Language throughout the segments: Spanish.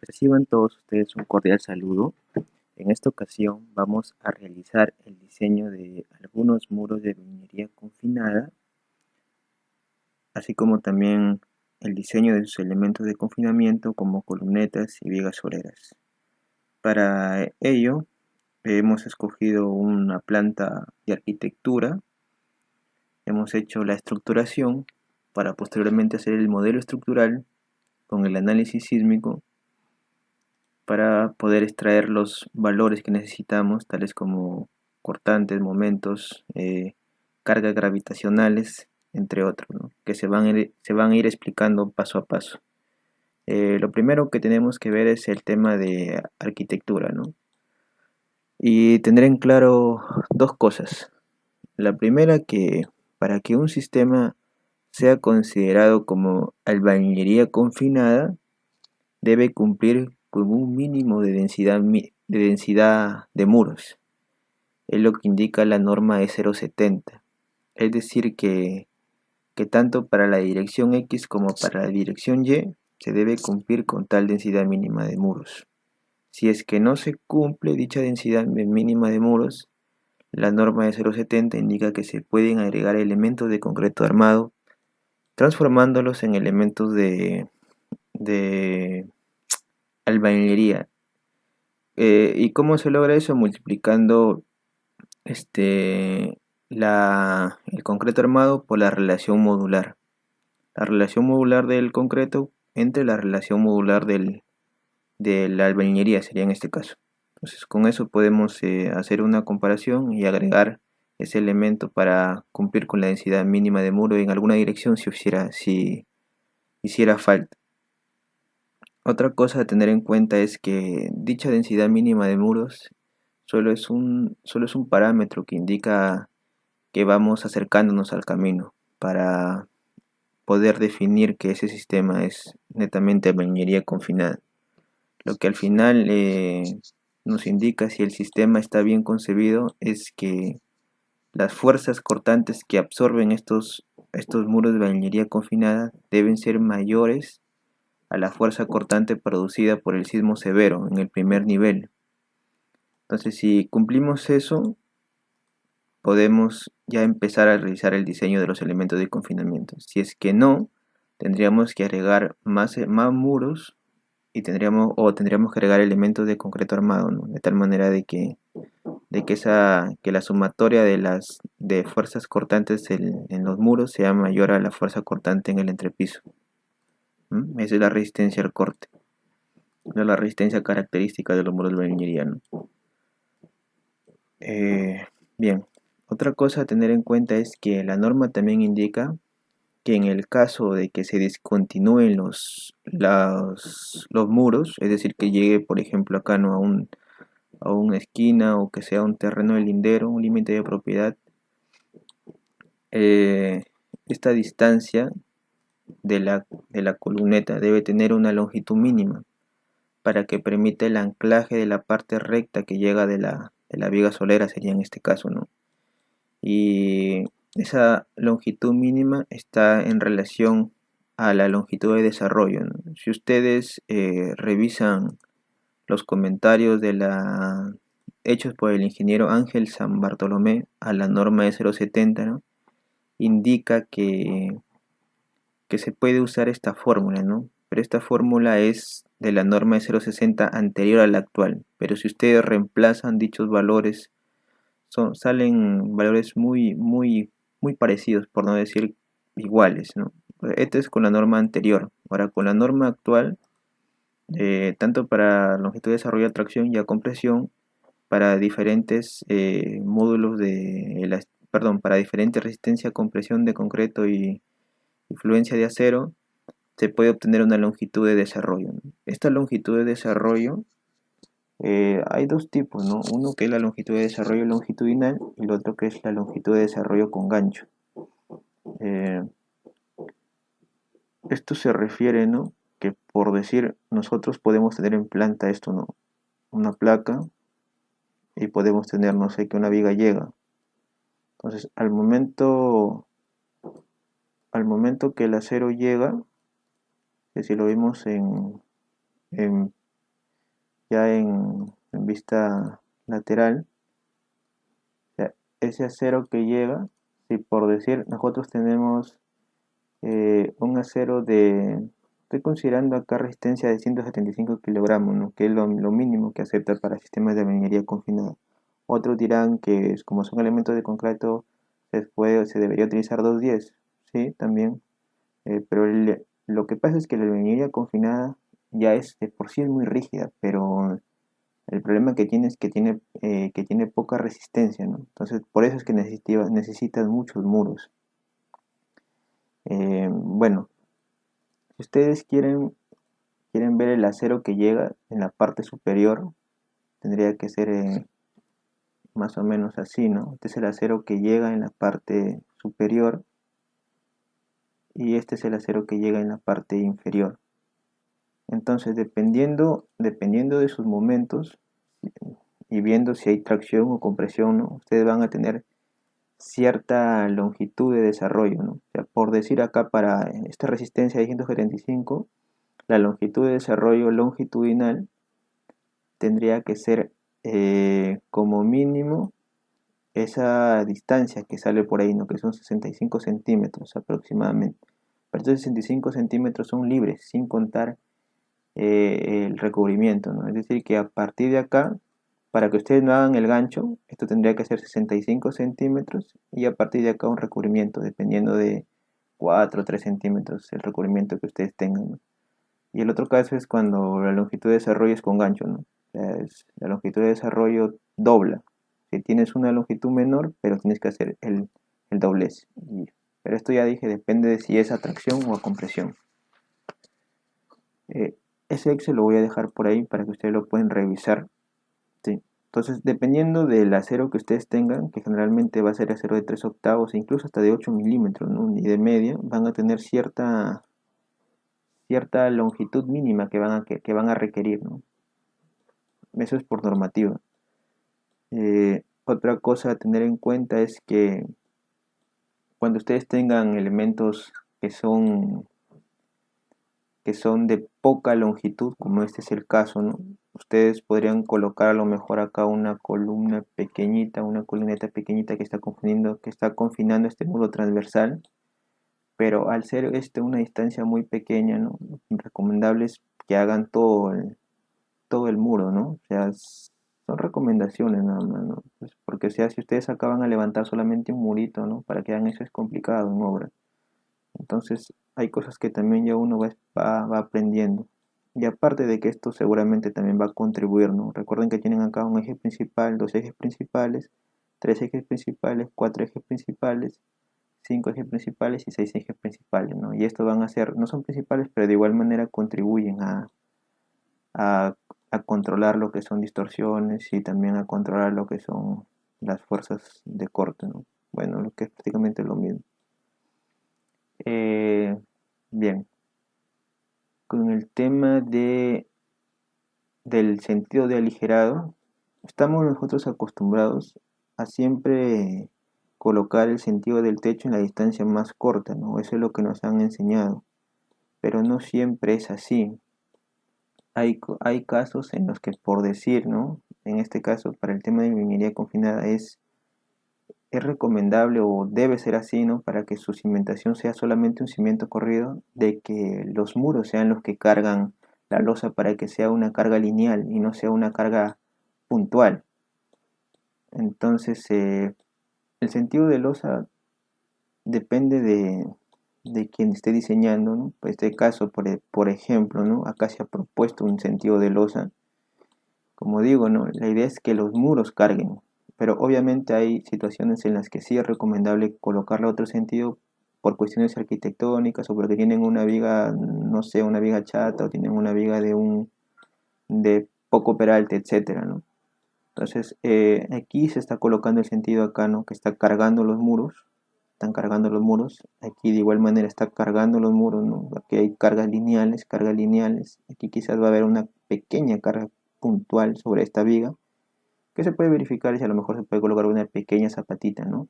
Reciban todos ustedes un cordial saludo. En esta ocasión vamos a realizar el diseño de algunos muros de albañilería confinada, así como también el diseño de sus elementos de confinamiento como columnetas y vigas soleras. Para ello hemos escogido una planta de arquitectura, hemos hecho la estructuración para posteriormente hacer el modelo estructural con el análisis sísmico para poder extraer los valores que necesitamos, tales como cortantes, momentos, cargas gravitacionales, entre otros, ¿no? Que se van a ir explicando paso a paso. Lo primero que tenemos que ver es el tema de arquitectura, ¿no? Y tener en claro dos cosas. La primera, que para que un sistema sea considerado como albañilería confinada, debe cumplir con un mínimo de densidad de muros. Es lo que indica la norma E070. Es decir, que tanto para la dirección X como para la dirección Y se debe cumplir con tal densidad mínima de muros. Si es que no se cumple dicha densidad mínima de muros, la norma E070 indica que se pueden agregar elementos de concreto armado, transformándolos en elementos de albañilería. ¿Y cómo se logra eso? Multiplicando este, el concreto armado por la relación modular. La relación modular del concreto entre la relación modular de la albañilería sería en este caso. Entonces con eso podemos hacer una comparación y agregar ese elemento para cumplir con la densidad mínima de muro en alguna dirección si hiciera falta. Otra cosa a tener en cuenta es que dicha densidad mínima de muros solo es un parámetro que indica que vamos acercándonos al camino para poder definir que ese sistema es netamente albañilería confinada. Lo que al final nos indica si el sistema está bien concebido es que las fuerzas cortantes que absorben estos muros de albañilería confinada deben ser mayores a la fuerza cortante producida por el sismo severo en el primer nivel. Entonces, si cumplimos eso, podemos ya empezar a realizar el diseño de los elementos de confinamiento. Si es que no, tendríamos que agregar más muros y tendríamos que agregar elementos de concreto armado, ¿no? De tal manera que la sumatoria de fuerzas cortantes en los muros sea mayor a la fuerza cortante en el entrepiso. Esa es la resistencia al corte, no la resistencia característica de los muros de albañilería, ¿no? Bien, otra cosa a tener en cuenta es que la norma también indica que en el caso de que se discontinúen los muros, es decir, que llegue, por ejemplo, acá no a una esquina o que sea un terreno de lindero, un límite de propiedad, eh, esta distancia de la columneta debe tener una longitud mínima para que permita el anclaje de la parte recta que llega de la viga solera, sería en este caso, ¿no? Y esa longitud mínima está en relación a la longitud de desarrollo, ¿no? Si ustedes revisan los comentarios hechos por el ingeniero Ángel San Bartolomé a la norma E070, ¿no? Indica que se puede usar esta fórmula, ¿no? Pero esta fórmula es de la norma E060 anterior a la actual. Pero si ustedes reemplazan dichos valores, salen valores muy parecidos, por no decir iguales, ¿no? Este es con la norma anterior. Ahora, con la norma actual, tanto para longitud de desarrollo, atracción y a compresión, para diferentes módulos para diferentes resistencia a compresión de concreto y influencia de acero, se puede obtener una longitud de desarrollo, ¿no? Esta longitud de desarrollo hay dos tipos, ¿no? Uno que es la longitud de desarrollo longitudinal y el otro que es la longitud de desarrollo con gancho. Eh, Esto se refiere, ¿no? Que por decir, nosotros podemos tener en planta esto, ¿no? Una placa y podemos tener, no sé, que una viga llega. Entonces, al momento que el acero llega, que si lo vemos en ya en vista lateral, o sea, ese acero que llega, si por decir nosotros tenemos un acero estoy considerando acá resistencia de 175 kilogramos, ¿no? Que es lo mínimo que acepta para sistemas de minería confinada. Otros dirán que como son elementos de concreto, se debería utilizar 210, sí, también. Pero lo que pasa es que la minería confinada ya es de por sí es muy rígida, pero el problema que tiene es que tiene poca resistencia, ¿no? Entonces, por eso es que necesitas muchos muros. Bueno, si ustedes quieren ver el acero que llega en la parte superior, tendría que ser más o menos así, ¿no? Este es el acero que llega en la parte superior y este es el acero que llega en la parte inferior. Entonces, dependiendo de sus momentos y viendo si hay tracción o compresión, ¿no? Ustedes van a tener cierta longitud de desarrollo, ¿no? O sea, por decir acá para esta resistencia de 175, la longitud de desarrollo longitudinal tendría que ser como mínimo esa distancia que sale por ahí, ¿no? Que son 65 centímetros aproximadamente. Pero estos 65 centímetros son libres, sin contar el recubrimiento, ¿no? Es decir, que a partir de acá, para que ustedes no hagan el gancho, esto tendría que ser 65 centímetros y a partir de acá un recubrimiento, dependiendo de 4 o 3 centímetros el recubrimiento que ustedes tengan, ¿no? Y el otro caso es cuando la longitud de desarrollo es con gancho, ¿no? O sea, la longitud de desarrollo dobla. Si tienes una longitud menor, pero tienes que hacer el doblez. Pero esto ya dije, depende de si es a tracción o a compresión. Ese Excel lo voy a dejar por ahí para que ustedes lo puedan revisar. ¿Sí? Entonces, dependiendo del acero que ustedes tengan, que generalmente va a ser acero de 3 octavos e incluso hasta de 8 milímetros, ¿no? Y de media, van a tener cierta longitud mínima que van a requerir, ¿no? Eso es por normativa. Otra cosa a tener en cuenta es que cuando ustedes tengan elementos que son de poca longitud, como este es el caso, ¿no? Ustedes podrían colocar a lo mejor acá una columna pequeñita, una columneta pequeñita que está confinando este muro transversal, pero al ser una distancia muy pequeña, ¿no? Recomendable es que hagan todo el muro, ¿no? O sea, son recomendaciones nada más, ¿no? Pues porque, o sea, si ustedes acaban a levantar solamente un murito, ¿no? Para que hagan eso es complicado en obra. Entonces, hay cosas que también ya uno va aprendiendo. Y aparte de que esto seguramente también va a contribuir, ¿no? Recuerden que tienen acá un eje principal, dos ejes principales, tres ejes principales, cuatro ejes principales, cinco ejes principales y seis ejes principales, ¿no? Y estos van a ser, no son principales, pero de igual manera contribuyen a, a controlar lo que son distorsiones y también a controlar lo que son las fuerzas de corte, ¿no? Bueno, lo que es prácticamente lo mismo. Bien, con el tema del sentido de aligerado, estamos nosotros acostumbrados a siempre colocar el sentido del techo en la distancia más corta, ¿no? Eso es lo que nos han enseñado, pero no siempre es así. Hay casos en los que, por decir, ¿no? En este caso, para el tema de minería confinada, es recomendable o debe ser así, ¿no? Para que su cimentación sea solamente un cimiento corrido, de que los muros sean los que cargan la losa para que sea una carga lineal y no sea una carga puntual. Entonces, el sentido de losa depende de quien esté diseñando, ¿no? Pues este caso, por ejemplo, ¿no? Acá se ha propuesto un sentido de losa. Como digo, ¿no? La idea es que los muros carguen, pero obviamente hay situaciones en las que sí es recomendable colocarle otro sentido por cuestiones arquitectónicas o porque tienen una viga, no sé, una viga chata o tienen una viga de poco peralte, etcétera, ¿no? Entonces, aquí se está colocando el sentido acá, ¿no? Que está cargando los muros, están cargando los muros. Aquí de igual manera está cargando los muros, ¿no? Aquí hay cargas lineales, cargas lineales. Aquí quizás va a haber una pequeña carga puntual sobre esta viga que se puede verificar si a lo mejor se puede colocar una pequeña zapatita, ¿no?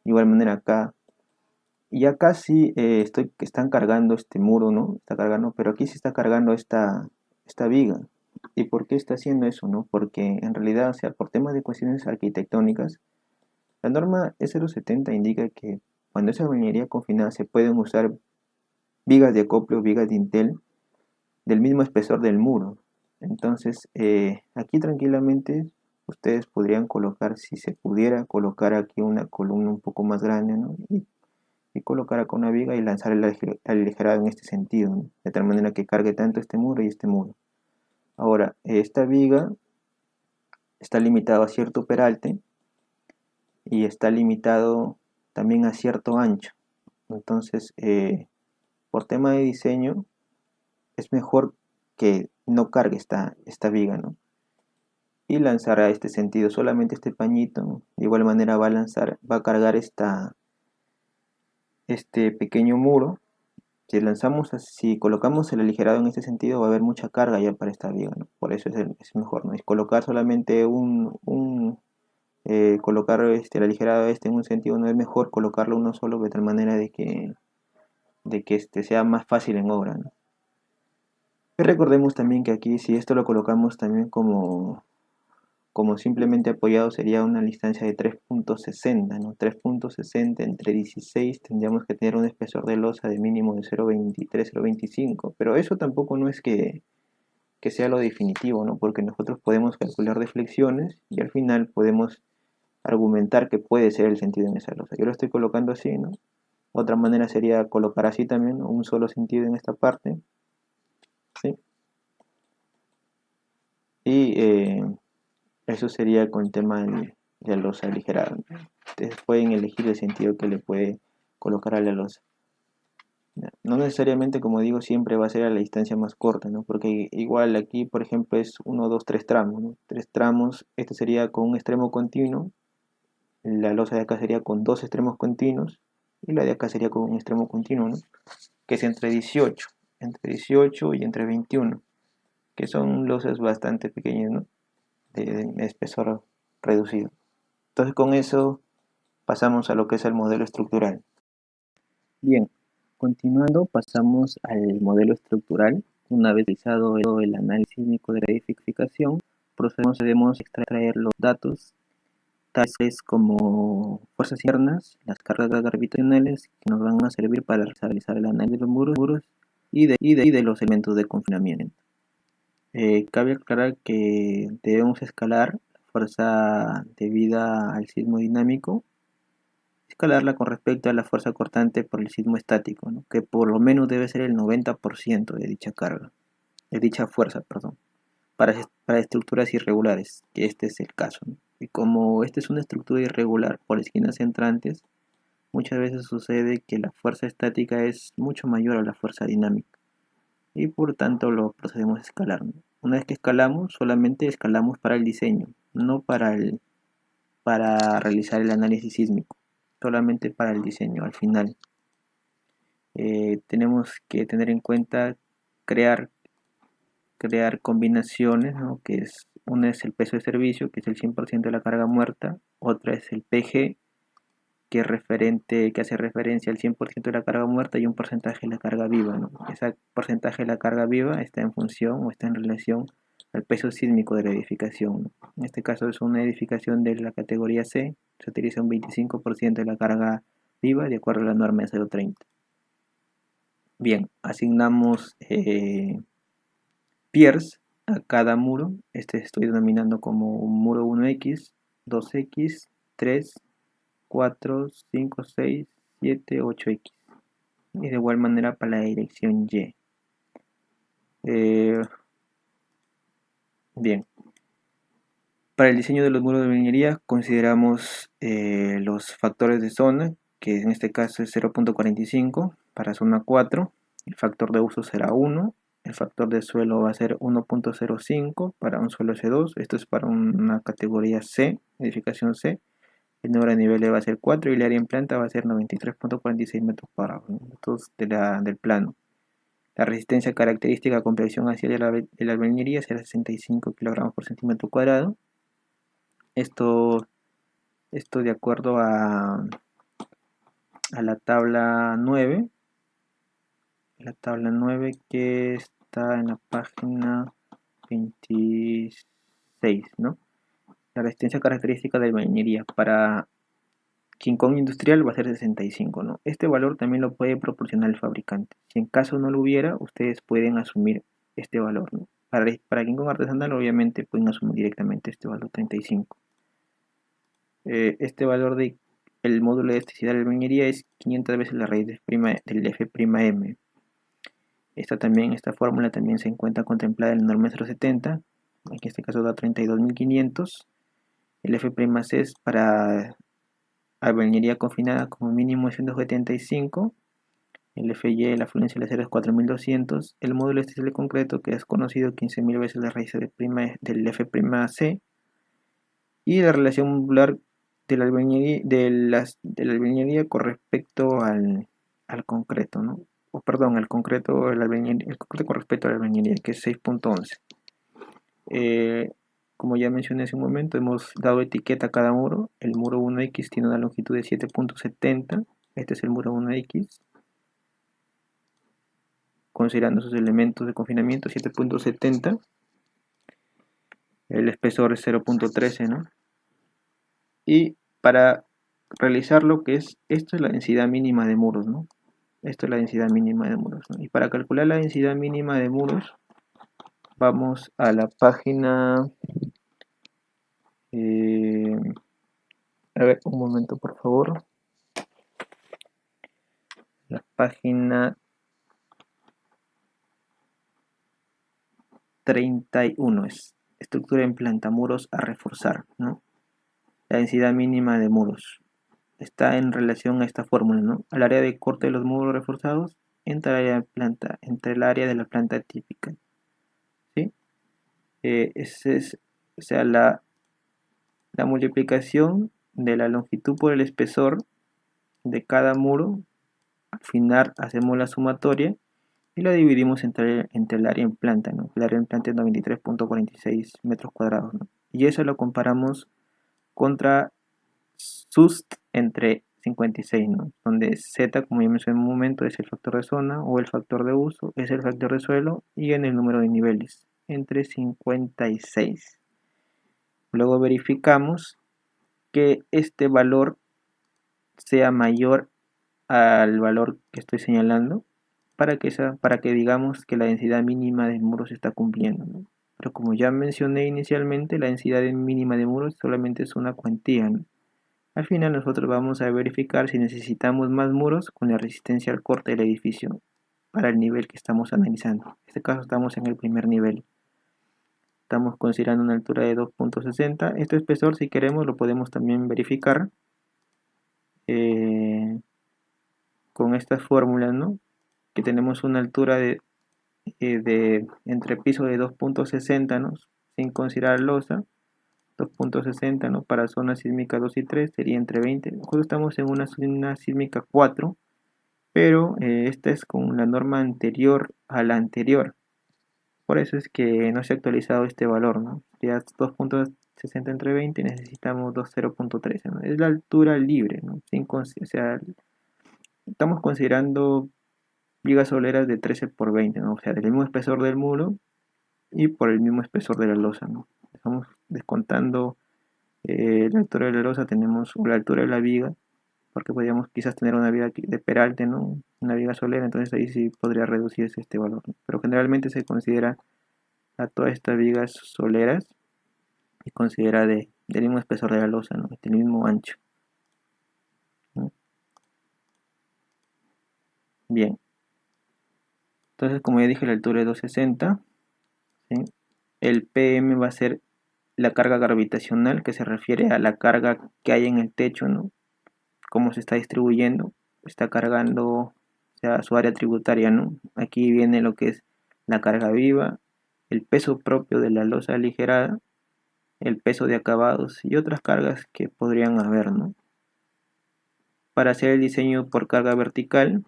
De igual manera acá. Y acá sí están cargando este muro, ¿no? Está cargando, pero aquí se está cargando esta viga. ¿Y por qué está haciendo eso, no? Porque en realidad, o sea, por temas de cuestiones arquitectónicas, la norma S070 indica que cuando es albañilería confinada se pueden usar vigas de acople o vigas de dintel del mismo espesor del muro. Entonces, aquí tranquilamente ustedes podrían colocar, si se pudiera, colocar aquí una columna un poco más grande, ¿no? Y colocar acá una viga y lanzar el aligerado en este sentido, ¿no? De tal manera que cargue tanto este muro y este muro. Ahora, esta viga está limitada a cierto peralte y está limitado también a cierto ancho. Entonces, por tema de diseño, es mejor que no cargue esta viga, ¿no? Y lanzar a este sentido solamente este pañito, ¿no? De igual manera va a cargar este pequeño muro. Si colocamos el aligerado en este sentido, va a haber mucha carga ya para esta viga, ¿no? Por eso es mejor, ¿no? Es colocar solamente colocar el aligerado en un sentido, no es mejor colocarlo uno solo de tal manera de que este sea más fácil en obra, ¿no? Y recordemos también que aquí, si esto lo colocamos también como simplemente apoyado, sería una distancia de 3.60, ¿no? 3.60 entre 16 tendríamos que tener un espesor de losa de mínimo de 0.23, 0.25, pero eso tampoco no es que sea lo definitivo, ¿no? Porque nosotros podemos calcular deflexiones y al final podemos argumentar que puede ser el sentido en esa losa. Yo lo estoy colocando así, ¿no? Otra manera sería colocar así también, ¿no? Un solo sentido en esta parte, ¿sí? Y eso sería con el tema de la losa aligerada. Ustedes pueden elegir el sentido que le puede colocar a la losa. No necesariamente, como digo, siempre va a ser a la distancia más corta, ¿no? Porque igual aquí, por ejemplo, es 1, 2, 3 tramos, ¿no? 3 tramos, este sería con un extremo continuo, la losa de acá sería con dos extremos continuos y la de acá sería con un extremo continuo, ¿no? Que es entre 18 y entre 21, que son losas bastante pequeñas, ¿no? De espesor reducido. Entonces con eso pasamos a lo que es el modelo estructural. Bien, continuando pasamos al modelo estructural. Una vez realizado el análisis sísmico de la edificación, procedemos a extraer los datos tales como fuerzas internas, las cargas gravitacionales que nos van a servir para realizar el análisis de los muros y de los elementos de confinamiento. Cabe aclarar que debemos escalar la fuerza debida al sismo dinámico, escalarla con respecto a la fuerza cortante por el sismo estático, ¿no? Que por lo menos debe ser el 90% de dicha carga, de dicha fuerza, perdón, para estructuras irregulares, que este es el caso, ¿no? Y como esta es una estructura irregular por esquinas entrantes, muchas veces sucede que la fuerza estática es mucho mayor a la fuerza dinámica y por tanto lo procedemos a escalar, ¿no? Una vez que escalamos, solamente escalamos para el diseño, no para realizar el análisis sísmico, solamente para el diseño. Al final tenemos que tener en cuenta crear, crear combinaciones, ¿no? Que es, una es el peso de servicio, que es el 100% de la carga muerta, otra es el PG, que hace referencia al 100% de la carga muerta y un porcentaje de la carga viva, ¿no? Ese porcentaje de la carga viva está en función o está en relación al peso sísmico de la edificación, ¿no? En este caso es una edificación de la categoría C, se utiliza un 25% de la carga viva de acuerdo a la norma de 030. Bien, asignamos piers a cada muro. Este estoy denominando como un muro 1X, 2X, 3, 4, 5, 6, 7, 8X. Y de igual manera para la dirección Y. Bien, para el diseño de los muros de albañilería consideramos los factores de zona, que en este caso es 0.45 para zona 4. El factor de uso será 1. El factor de suelo va a ser 1.05 para un suelo C2. Esto es para una categoría C, edificación C. El número de niveles va a ser 4 y el área en planta va a ser 93.46 metros cuadrados, ¿no? Estos del plano. La resistencia característica con presión axial de la albañilería será 65 kilogramos por centímetro cuadrado. Esto de acuerdo a la tabla 9. La tabla 9 que está en la página 26, ¿no? La resistencia característica de albañilería para King Kong industrial va a ser 65, ¿no? Este valor también lo puede proporcionar el fabricante. Si en caso no lo hubiera, ustedes pueden asumir este valor, ¿no? Para King Kong artesanal, obviamente, pueden asumir directamente este valor 35. Este valor el módulo de elasticidad de la albañilería es 500 veces la raíz del F'M. Esta fórmula también se encuentra contemplada en la norma 070, en este caso da 32.500. El F'C es para albañilería confinada como mínimo 175. El Fy, la fluencia del acero es 4200. El módulo de concreto, que es conocido 15.000 veces la raíz del F'C. Y la relación modular de la albañilería con respecto al concreto, ¿no? Perdón, el concreto con respecto a la albañilería, que es 6.11. Como ya mencioné hace un momento, hemos dado etiqueta a cada muro. El muro 1X tiene una longitud de 7.70. Este es el muro 1X. Considerando sus elementos de confinamiento, 7.70. El espesor es 0.13, ¿no? Y para realizar lo que es, esto es la densidad mínima de muros, ¿no? Esto es la densidad mínima de muros, ¿no? Y para calcular la densidad mínima de muros, vamos a la página... a ver, un momento, por favor. La página 31 es estructura en planta, muros a reforzar, ¿no? La densidad mínima de muros está en relación a esta fórmula, ¿no? Al área de corte de los muros reforzados entre el área de planta, entre el área de la planta típica, ¿sí? O sea, la multiplicación de la longitud por el espesor de cada muro. Al final hacemos la sumatoria y la dividimos entre el área en planta, ¿no? El área en planta es 93.46 metros cuadrados, ¿no? Y eso lo comparamos contra SUST entre 56, ¿no? Donde Z, como ya mencioné en un momento, es el factor de zona o el factor de uso, es el factor de suelo y en el número de niveles, entre 56. Luego verificamos que este valor sea mayor al valor que estoy señalando para que digamos que la densidad mínima de muros se está cumpliendo, ¿no? Pero como ya mencioné inicialmente, la densidad mínima de muros solamente es una cuantía, ¿no? Al final nosotros vamos a verificar si necesitamos más muros con la resistencia al corte del edificio para el nivel que estamos analizando. En este caso estamos en el primer nivel. Estamos considerando una altura de 2.60. Este espesor, si queremos, lo podemos también verificar con estas fórmulas, ¿no? Que tenemos una altura de entre piso de 2.60, ¿no? Sin considerar losa, 2.60, ¿no? Para zona sísmica 2 y 3 sería entre 20. Nosotros estamos en una zona sísmica 4, pero esta es con la norma anterior a la anterior. Por eso es que no se ha actualizado este valor, ¿no? Ya 2.60 entre 20 necesitamos 0.13, ¿no? Es la altura libre, ¿no? O sea, estamos considerando vigas soleras de 13 por 20, ¿no? O sea, del mismo espesor del muro y por el mismo espesor de la losa, ¿no? Estamos descontando la altura de la losa, tenemos la altura de la viga, porque podríamos quizás tener una viga de peralte, ¿no? Una viga solera, entonces ahí sí podría reducirse este valor, ¿no? Pero generalmente se considera a todas estas vigas soleras y considera del mismo espesor de la losa, ¿no? Del mismo ancho, ¿no? Bien, entonces como ya dije, la altura es 260, ¿sí? El PM va a ser la carga gravitacional, que se refiere a la carga que hay en el techo, ¿no? Cómo se está distribuyendo, está cargando, o sea, su área tributaria, ¿no? Aquí viene lo que es la carga viva, el peso propio de la losa aligerada, el peso de acabados y otras cargas que podrían haber, ¿no? Para hacer el diseño por carga vertical,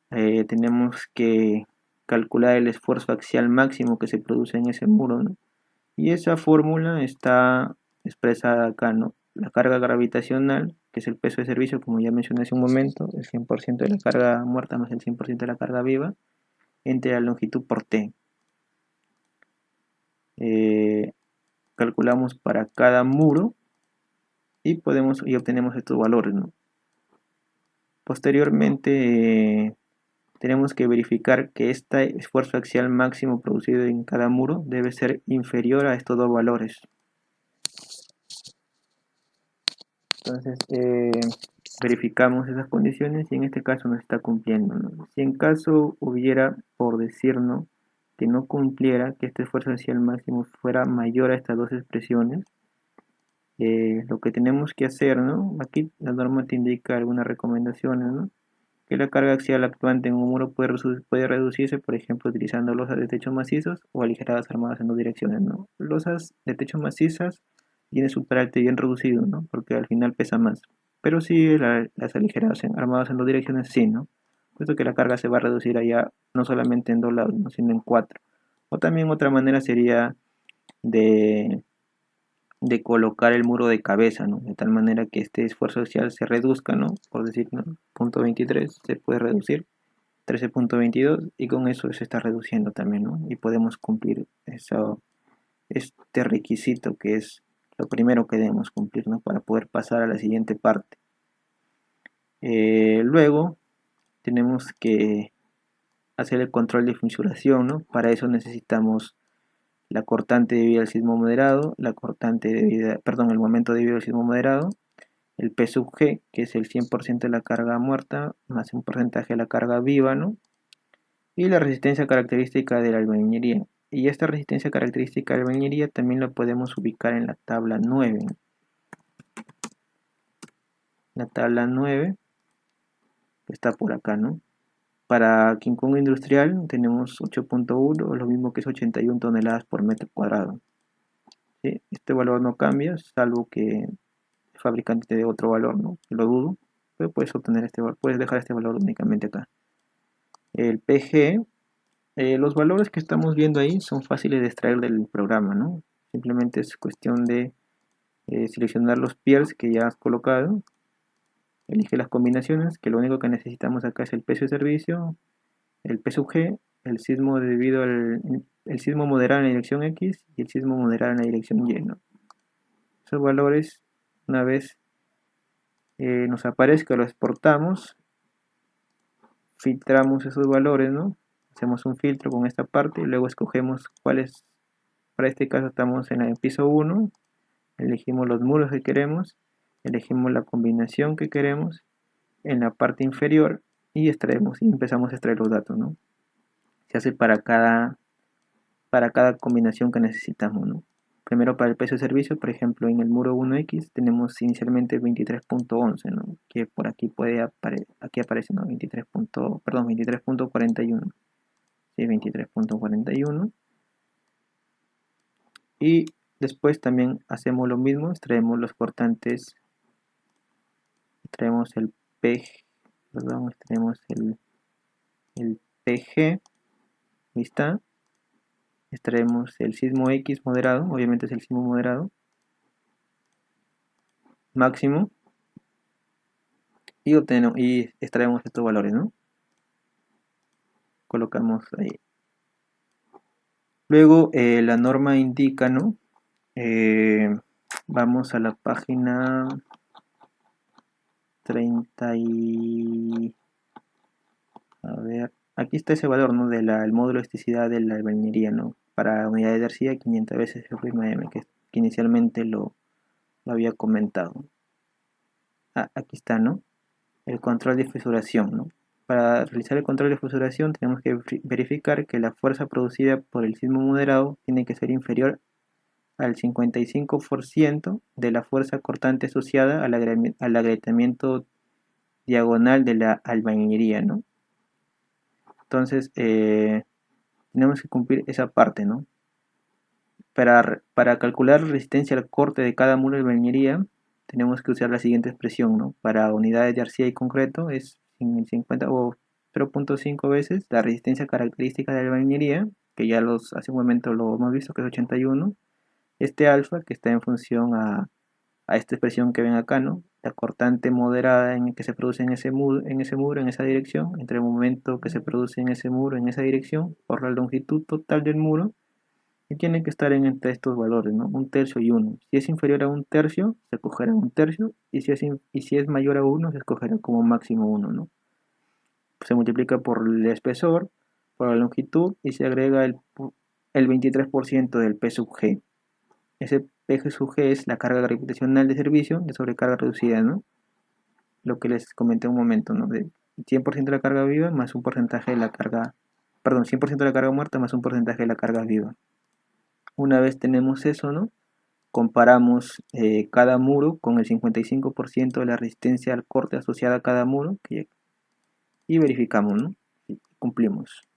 tenemos que calcular el esfuerzo axial máximo que se produce en ese muro, ¿no? Y esa fórmula está expresada acá, ¿no? La carga gravitacional, que es el peso de servicio, como ya mencioné hace un momento, el 100% de la carga muerta más el 100% de la carga viva, entre la longitud por T. calculamos para cada muro y obtenemos estos valores, ¿no? Posteriormente tenemos que verificar que este esfuerzo axial máximo producido en cada muro debe ser inferior a estos dos valores. Entonces verificamos esas condiciones y en este caso no está cumpliendo, ¿no? Si en caso hubiera, por decirnos, que no cumpliera, que este esfuerzo axial máximo fuera mayor a estas dos expresiones, lo que tenemos que hacer, ¿no? Aquí la norma te indica algunas recomendaciones, ¿no? Que la carga axial actuante en un muro puede reducirse, por ejemplo, utilizando losas de techo macizos o aligeradas armadas en dos direcciones, ¿no? Losas de techo macizas tiene su carácter bien reducido, ¿no? Porque al final pesa más. Pero sí, las aligeradas armadas en dos direcciones, sí, ¿no? Puesto que la carga se va a reducir allá no solamente en dos lados, ¿no? Sino en cuatro. O también otra manera sería de colocar el muro de cabeza, ¿no? De tal manera que este esfuerzo axial se reduzca, ¿no? Por decir, ¿no? Punto 23 se puede reducir 13.22 y con eso se está reduciendo también, ¿no? Y podemos cumplir este requisito que es lo primero que debemos cumplir, ¿no? Para poder pasar a la siguiente parte. Luego tenemos que hacer el control de fisuración, ¿no? Para eso necesitamos la cortante debido al sismo moderado, el momento debido al sismo moderado, el P sub G, que es el 100% de la carga muerta, más un porcentaje de la carga viva, ¿no? Y la resistencia característica de la albañilería. Y esta resistencia característica de la albañilería también la podemos ubicar en la tabla 9. La tabla 9 está por acá, ¿no? Para King Kong industrial tenemos 8.1, lo mismo que es 81 toneladas por metro cuadrado. ¿Sí? Este valor no cambia, salvo que el fabricante te dé otro valor, ¿no? Lo dudo, pero puedes dejar este valor únicamente acá. El PG, los valores que estamos viendo ahí son fáciles de extraer del programa, ¿no? Simplemente es cuestión de seleccionar los pairs que ya has colocado, elige las combinaciones, que lo único que necesitamos acá es el precio de servicio, el P sub G, el sismo moderado en la dirección X y el sismo moderado en la dirección Y, ¿no? Esos valores, una vez nos aparezca, los exportamos, filtramos esos valores, ¿no? Hacemos un filtro con esta parte y luego escogemos cuáles, para este caso estamos en el piso 1, elegimos los muros que queremos, elegimos la combinación que queremos en la parte inferior y empezamos a extraer los datos, ¿no? Se hace para cada combinación que necesitamos, ¿no? Primero para el precio de servicio, por ejemplo, en el muro 1X tenemos inicialmente 23.11, ¿no? Que por aquí aquí aparece, ¿no? 23.41. Sí, 23.41. Y después también hacemos lo mismo, extraemos los cortantes, extraemos el PG, perdón, extraemos el PG, ahí está. Extraemos el sismo X moderado, obviamente es el sismo moderado, máximo, y extraemos estos valores, ¿no? Colocamos ahí. Luego la norma indica, ¿no? Vamos a la página 30 y... A ver, aquí está ese valor, ¿no? El módulo de elasticidad de la albañilería, ¿no? Para unidades de arcilla, 500 veces el ritmo M, que inicialmente lo había comentado. Aquí está, ¿no? El control de fisuración, ¿no? Para realizar el control de fisuración tenemos que verificar que la fuerza producida por el sismo moderado tiene que ser inferior al 55% de la fuerza cortante asociada al agrietamiento diagonal de la albañilería, ¿no? Entonces, tenemos que cumplir esa parte, ¿no? Para calcular la resistencia al corte de cada muro de albañilería, tenemos que usar la siguiente expresión, ¿no? Para unidades de arcilla y concreto es 50 o 0.5 veces la resistencia característica de la albañilería, que ya hace un momento lo hemos visto, que es 81. Este alfa, que está en función a esta expresión que ven acá, ¿no? La cortante moderada que se produce en ese muro, en esa dirección, entre el momento que se produce en ese muro, en esa dirección, por la longitud total del muro, y tiene que estar entre estos valores, ¿no? Un tercio y uno. Si es inferior a un tercio, se escogerá un tercio, y si es mayor a uno, se escogerá como máximo uno, ¿no? Se multiplica por el espesor, por la longitud, y se agrega el 23% del P sub G. Ese P sub G es la carga gravitacional de servicio de sobrecarga reducida, ¿no? Lo que les comenté un momento, ¿no? De 100% de la carga viva más un porcentaje de la carga, perdón, 100% de la carga muerta más un porcentaje de la carga viva. Una vez tenemos eso, ¿no? Comparamos cada muro con el 55% de la resistencia al corte asociada a cada muro y verificamos, ¿no? Si cumplimos.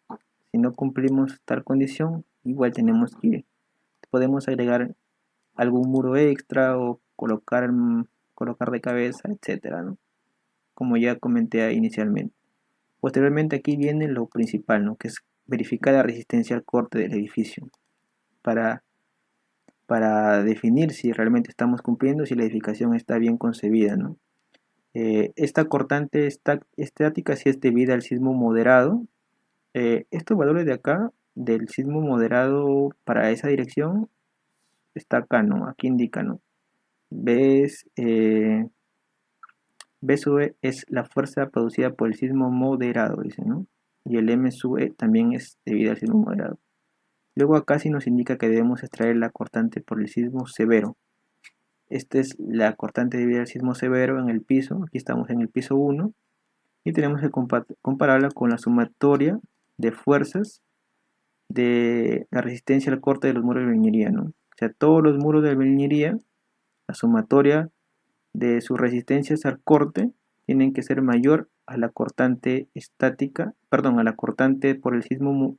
Si no cumplimos tal condición, igual podemos agregar algún muro extra o colocar de cabeza, etcétera, ¿no? Como ya comenté inicialmente. Posteriormente aquí viene lo principal, ¿no? Que es verificar la resistencia al corte del edificio para, para definir si realmente estamos cumpliendo, si la edificación está bien concebida, ¿no? Esta cortante estática si es debida al sismo moderado. Estos valores de acá, del sismo moderado para esa dirección, está acá, ¿no? Aquí indica, ¿no? ¿Ves? B sub E es la fuerza producida por el sismo moderado, dice, ¿no? Y el M sub E también es debido al sismo moderado. Luego acá sí nos indica que debemos extraer la cortante por el sismo severo. Esta es la cortante debida al sismo severo en el piso. Aquí estamos en el piso 1 y tenemos que compararla con la sumatoria de fuerzas de la resistencia al corte de los muros de albañilería, ¿no? O sea, todos los muros de albañilería, la sumatoria de sus resistencias al corte tienen que ser mayor a la cortante estática, perdón, a la cortante por el sismo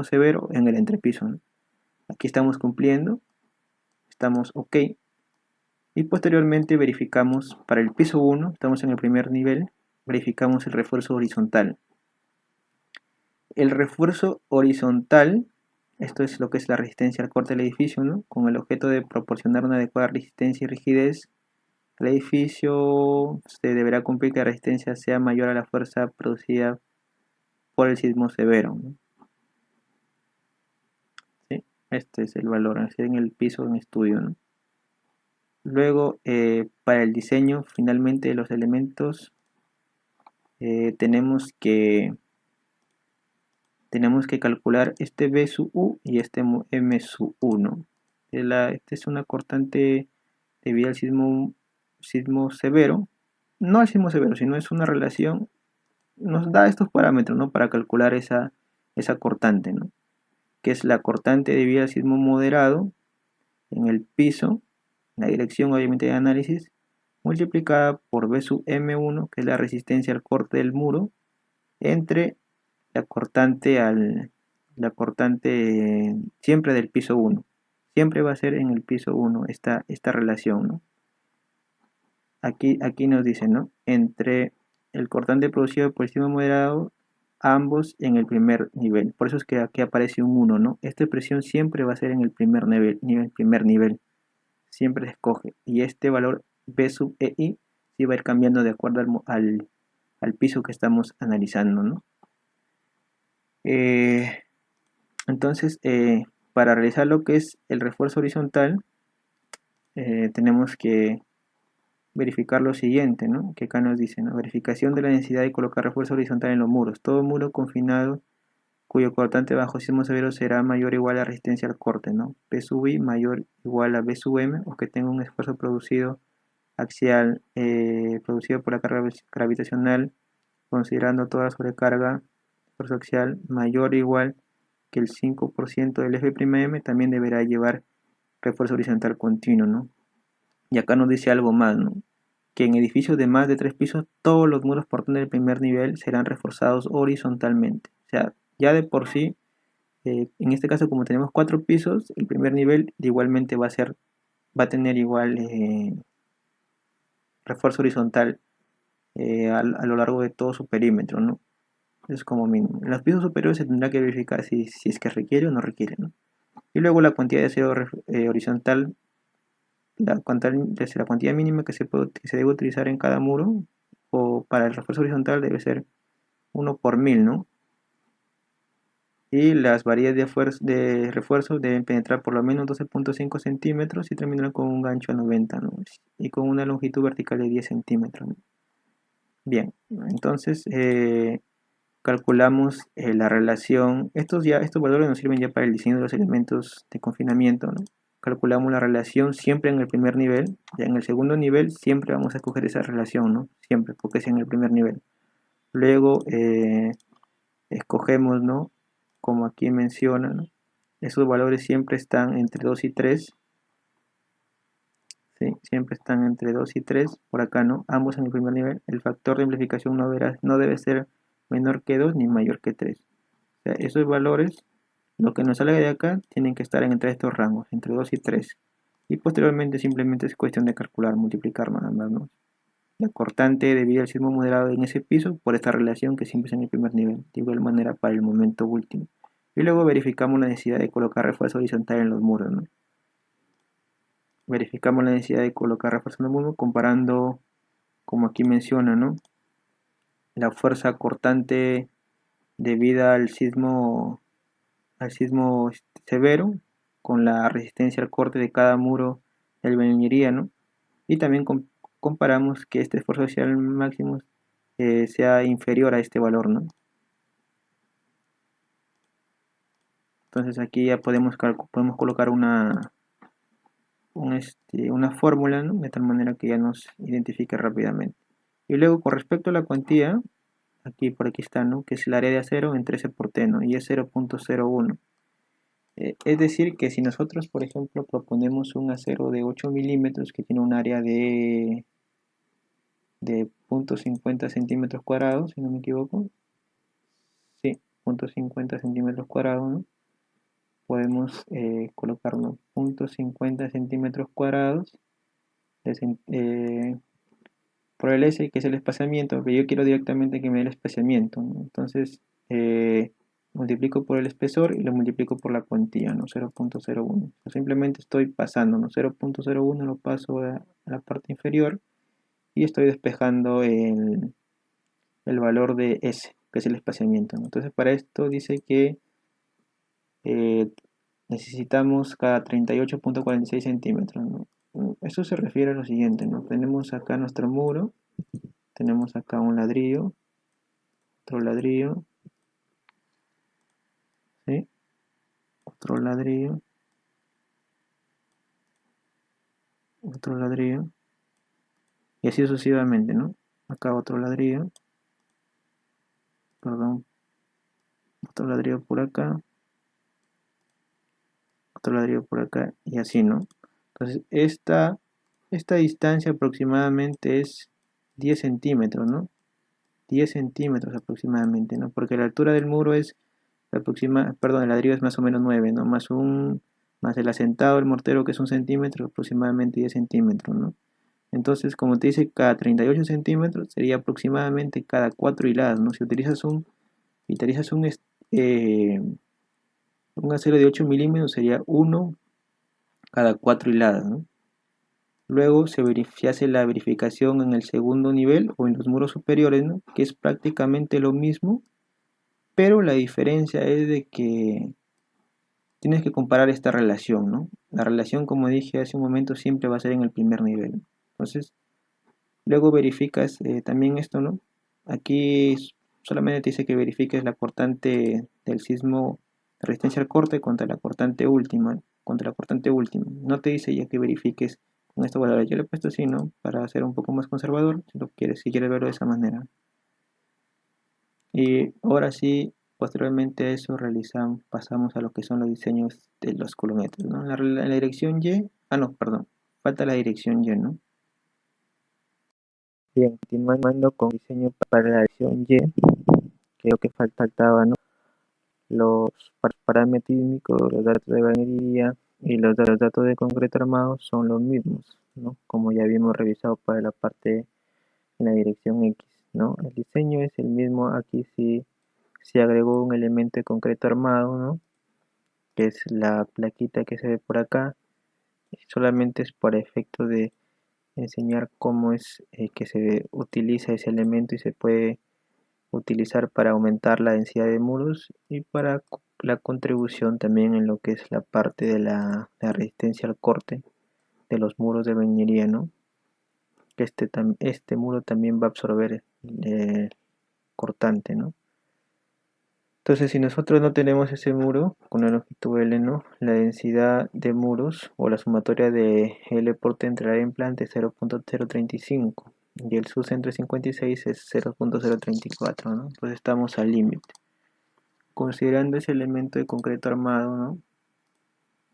severo en el entrepiso, ¿no? Aquí estamos cumpliendo, estamos ok. Y posteriormente verificamos para el piso 1, estamos en el primer nivel, verificamos el refuerzo horizontal. El refuerzo horizontal, esto es lo que es la resistencia al corte del edificio, ¿no? Con el objeto de proporcionar una adecuada resistencia y rigidez al edificio, se deberá cumplir que la resistencia sea mayor a la fuerza producida por el sismo severo, ¿no? ¿Sí? Este es el valor, así en el piso en estudio, ¿no? Luego, para el diseño finalmente de los elementos, tenemos que calcular este B sub U y este M sub U, ¿no? Esta es una cortante debido al sismo severo, no al sismo severo, sino es una relación, nos da estos parámetros, ¿no? Para calcular esa cortante, ¿no? Que es la cortante debido al sismo moderado en el piso, la dirección obviamente de análisis, multiplicada por B sub M1, que es la resistencia al corte del muro, entre la cortante siempre del piso 1. Siempre va a ser en el piso 1 esta relación, ¿no? Aquí nos dice, ¿no? Entre el cortante producido por el sismo moderado, ambos en el primer nivel. Por eso es que aquí aparece un 1, ¿no? Esta expresión siempre va a ser en el primer nivel. Siempre se escoge. Y este valor B sub EI sí va a ir cambiando de acuerdo al piso que estamos analizando, ¿no? Entonces, para realizar lo que es el refuerzo horizontal, tenemos que verificar lo siguiente, ¿no? Que acá nos dice, ¿no? Verificación de la necesidad de colocar refuerzo horizontal en los muros. Todo muro confinado cuyo cortante bajo sismo severo será mayor o igual a resistencia al corte, ¿no? P sub I mayor o igual a B sub M, o que tenga un esfuerzo producido axial producido por la carga gravitacional, considerando toda la sobrecarga, esfuerzo axial mayor o igual que el 5% del F'M, también deberá llevar refuerzo horizontal continuo, ¿no? Y acá nos dice algo más, ¿no? Que en edificios de más de 3 pisos, todos los muros portones del primer nivel serán reforzados horizontalmente. O sea, ya de por sí, en este caso como tenemos 4 pisos, el primer nivel igualmente va a tener igual refuerzo horizontal a lo largo de todo su perímetro, ¿no? Es como mínimo. En los pisos superiores se tendrá que verificar si es que requiere o no requiere, ¿no? Y luego la cantidad de acero horizontal, la cantidad mínima que se debe utilizar en cada muro o para el refuerzo horizontal debe ser 1 por 1000, ¿no? ¿sí? Las varillas de refuerzo deben penetrar por lo menos 12.5 centímetros y terminar con un gancho a 90, ¿no? Y con una longitud vertical de 10 centímetros, ¿no? Bien, entonces calculamos la relación. Estos valores nos sirven ya para el diseño de los elementos de confinamiento, ¿no? Calculamos la relación siempre en el primer nivel. Ya en el segundo nivel siempre vamos a escoger esa relación, ¿no? Siempre, porque es en el primer nivel. Luego escogemos, ¿no? Como aquí menciona, ¿no? Esos valores siempre están entre 2 y 3. ¿Sí? Siempre están entre 2 y 3. Por acá, ¿no? Ambos en el primer nivel. El factor de amplificación no debe ser menor que 2 ni mayor que 3. O sea, esos valores, lo que nos salga de acá, tienen que estar entre estos rangos, entre 2 y 3. Y posteriormente simplemente es cuestión de calcular, multiplicar nada más, ¿no? La cortante debido al sismo moderado en ese piso por esta relación que siempre es en el primer nivel, de igual manera para el momento último. Y luego verificamos la necesidad de colocar refuerzo horizontal en los muros, ¿no? Verificamos la necesidad de colocar refuerzo en el muro comparando, como aquí menciona, ¿no? La fuerza cortante debida al sismo severo con la resistencia al corte de cada muro de albañilería, ¿no? Y también comparamos que este esfuerzo social máximo sea inferior a este valor, ¿no? Entonces aquí ya podemos colocar una fórmula, ¿no? De tal manera que ya nos identifique rápidamente. Y luego con respecto a la cuantía, por aquí está, ¿no? Que es el área de acero en 13 por T, ¿no? Y es 0.01. Es decir, que si nosotros, por ejemplo, proponemos un acero de 8 milímetros que tiene un área de 0.50 centímetros cuadrados, si no me equivoco, sí, 0.50 centímetros cuadrados, ¿no? Podemos colocarnos 0.50 centímetros cuadrados por el S, que es el espaciamiento, pero yo quiero directamente que me dé el espaciamiento, ¿no? Entonces, multiplico por el espesor y lo multiplico por la cuantía, ¿no? 0.01. Simplemente estoy pasando, ¿no? 0.01 lo paso a la parte inferior y estoy despejando el valor de S, que es el espaciamiento, ¿no? Entonces, para esto dice que eh, necesitamos cada 38.46 centímetros, ¿no? Eso se refiere a lo siguiente, ¿no? Tenemos acá nuestro muro, tenemos acá un ladrillo, otro ladrillo, ¿sí? Otro ladrillo, otro ladrillo, y así sucesivamente, ¿no? Acá otro ladrillo, perdón, otro ladrillo por acá, otro ladrillo por acá, y así, ¿no? Entonces, esta distancia aproximadamente es 10 centímetros, ¿no? 10 centímetros aproximadamente, ¿no? Porque la altura del muro perdón, el ladrillo es más o menos 9, ¿no? Más el asentado, el mortero, que es 1 centímetro, aproximadamente 10 centímetros, ¿no? Entonces, como te dice, cada 38 centímetros sería aproximadamente cada 4 hiladas, ¿no? Si utilizas eh, un acero de 8 milímetros, sería uno cada 4 hiladas, ¿no? Luego se hace la verificación en el segundo nivel o en los muros superiores, ¿no? Que es prácticamente lo mismo, pero la diferencia es de que tienes que comparar esta relación, ¿no? La relación, como dije hace un momento, siempre va a ser en el primer nivel. Entonces, luego verificas también esto, ¿no? Aquí solamente te dice que verifiques la cortante del sismo, la resistencia al corte contra la cortante última. No te dice ya que verifiques con estos valores. Yo le he puesto así, ¿no? Para ser un poco más conservador, si quieres verlo de esa manera. Y ahora sí, posteriormente a eso pasamos a lo que son los diseños de los columetes, ¿no? En la dirección Y, no, perdón, falta la dirección Y, ¿no? Bien, continuando con diseño para la dirección Y, creo que faltaba, ¿no? Los parámetros químicos, los datos de batería y los datos de concreto armado son los mismos, ¿no? Como ya habíamos revisado para la parte en la dirección X, ¿no? El diseño es el mismo, aquí sí se agregó un elemento de concreto armado, ¿no? Que es la plaquita que se ve por acá, solamente es por efecto de enseñar cómo es que se utiliza ese elemento y se puede utilizar para aumentar la densidad de muros y para la contribución también en lo que es la parte de la resistencia al corte de los muros de bañería, ¿no? Que este muro también va a absorber el cortante, ¿no? Entonces, si nosotros no tenemos ese muro con la longitud L, ¿no? La densidad de muros o la sumatoria de L por T entre el área de implante es 0.035 y el SUS entre 56 es 0.034, ¿no? Entonces estamos al límite. Considerando ese elemento de concreto armado, ¿no?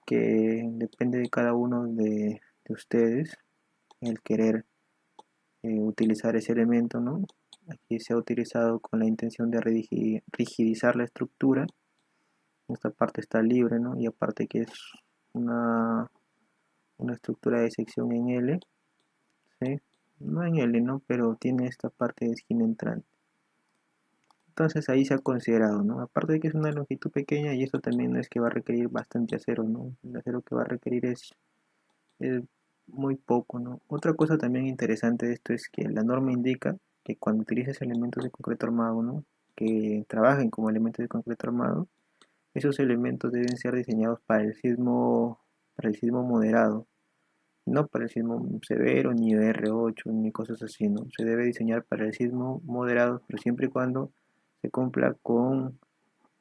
Que depende de cada uno de ustedes el querer utilizar ese elemento, ¿no? Aquí se ha utilizado con la intención de rigidizar la estructura. Esta parte está libre, ¿no? Y aparte que es una, una estructura de sección en L, ¿sí? No en L, ¿no? Pero tiene esta parte de esquina entrante. Entonces ahí se ha considerado, ¿no? Aparte de que es una longitud pequeña y esto también no es que va a requerir bastante acero, ¿no? El acero que va a requerir es muy poco, ¿no? Otra cosa también interesante de esto es que la norma indica que cuando utilices elementos de concreto armado, ¿no? Que trabajen como elementos de concreto armado, esos elementos deben ser diseñados para el sismo moderado, no para el sismo severo, ni R8, ni cosas así, ¿no? Se debe diseñar para el sismo moderado, pero siempre y cuando se cumpla con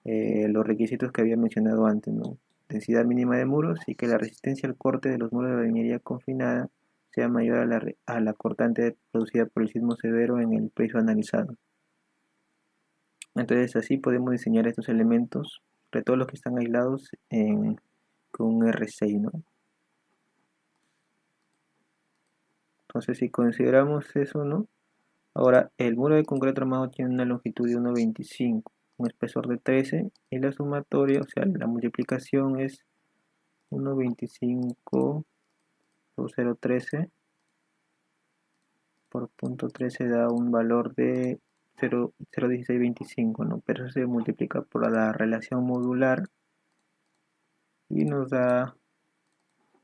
los requisitos que había mencionado antes, ¿no? Densidad mínima de muros y que la resistencia al corte de los muros de bañería confinada sea mayor a la cortante producida por el sismo severo en el precio analizado. Entonces así podemos diseñar estos elementos, sobre todo los que están aislados con un R6, ¿no? Entonces si consideramos eso, ¿no? Ahora, el muro de concreto armado tiene una longitud de 1,25, un espesor de 13 y la sumatoria, o sea, la multiplicación es 1,25 por 0,13 por punto 13 da un valor de 0,1625, ¿no? Pero eso se multiplica por la relación modular y nos da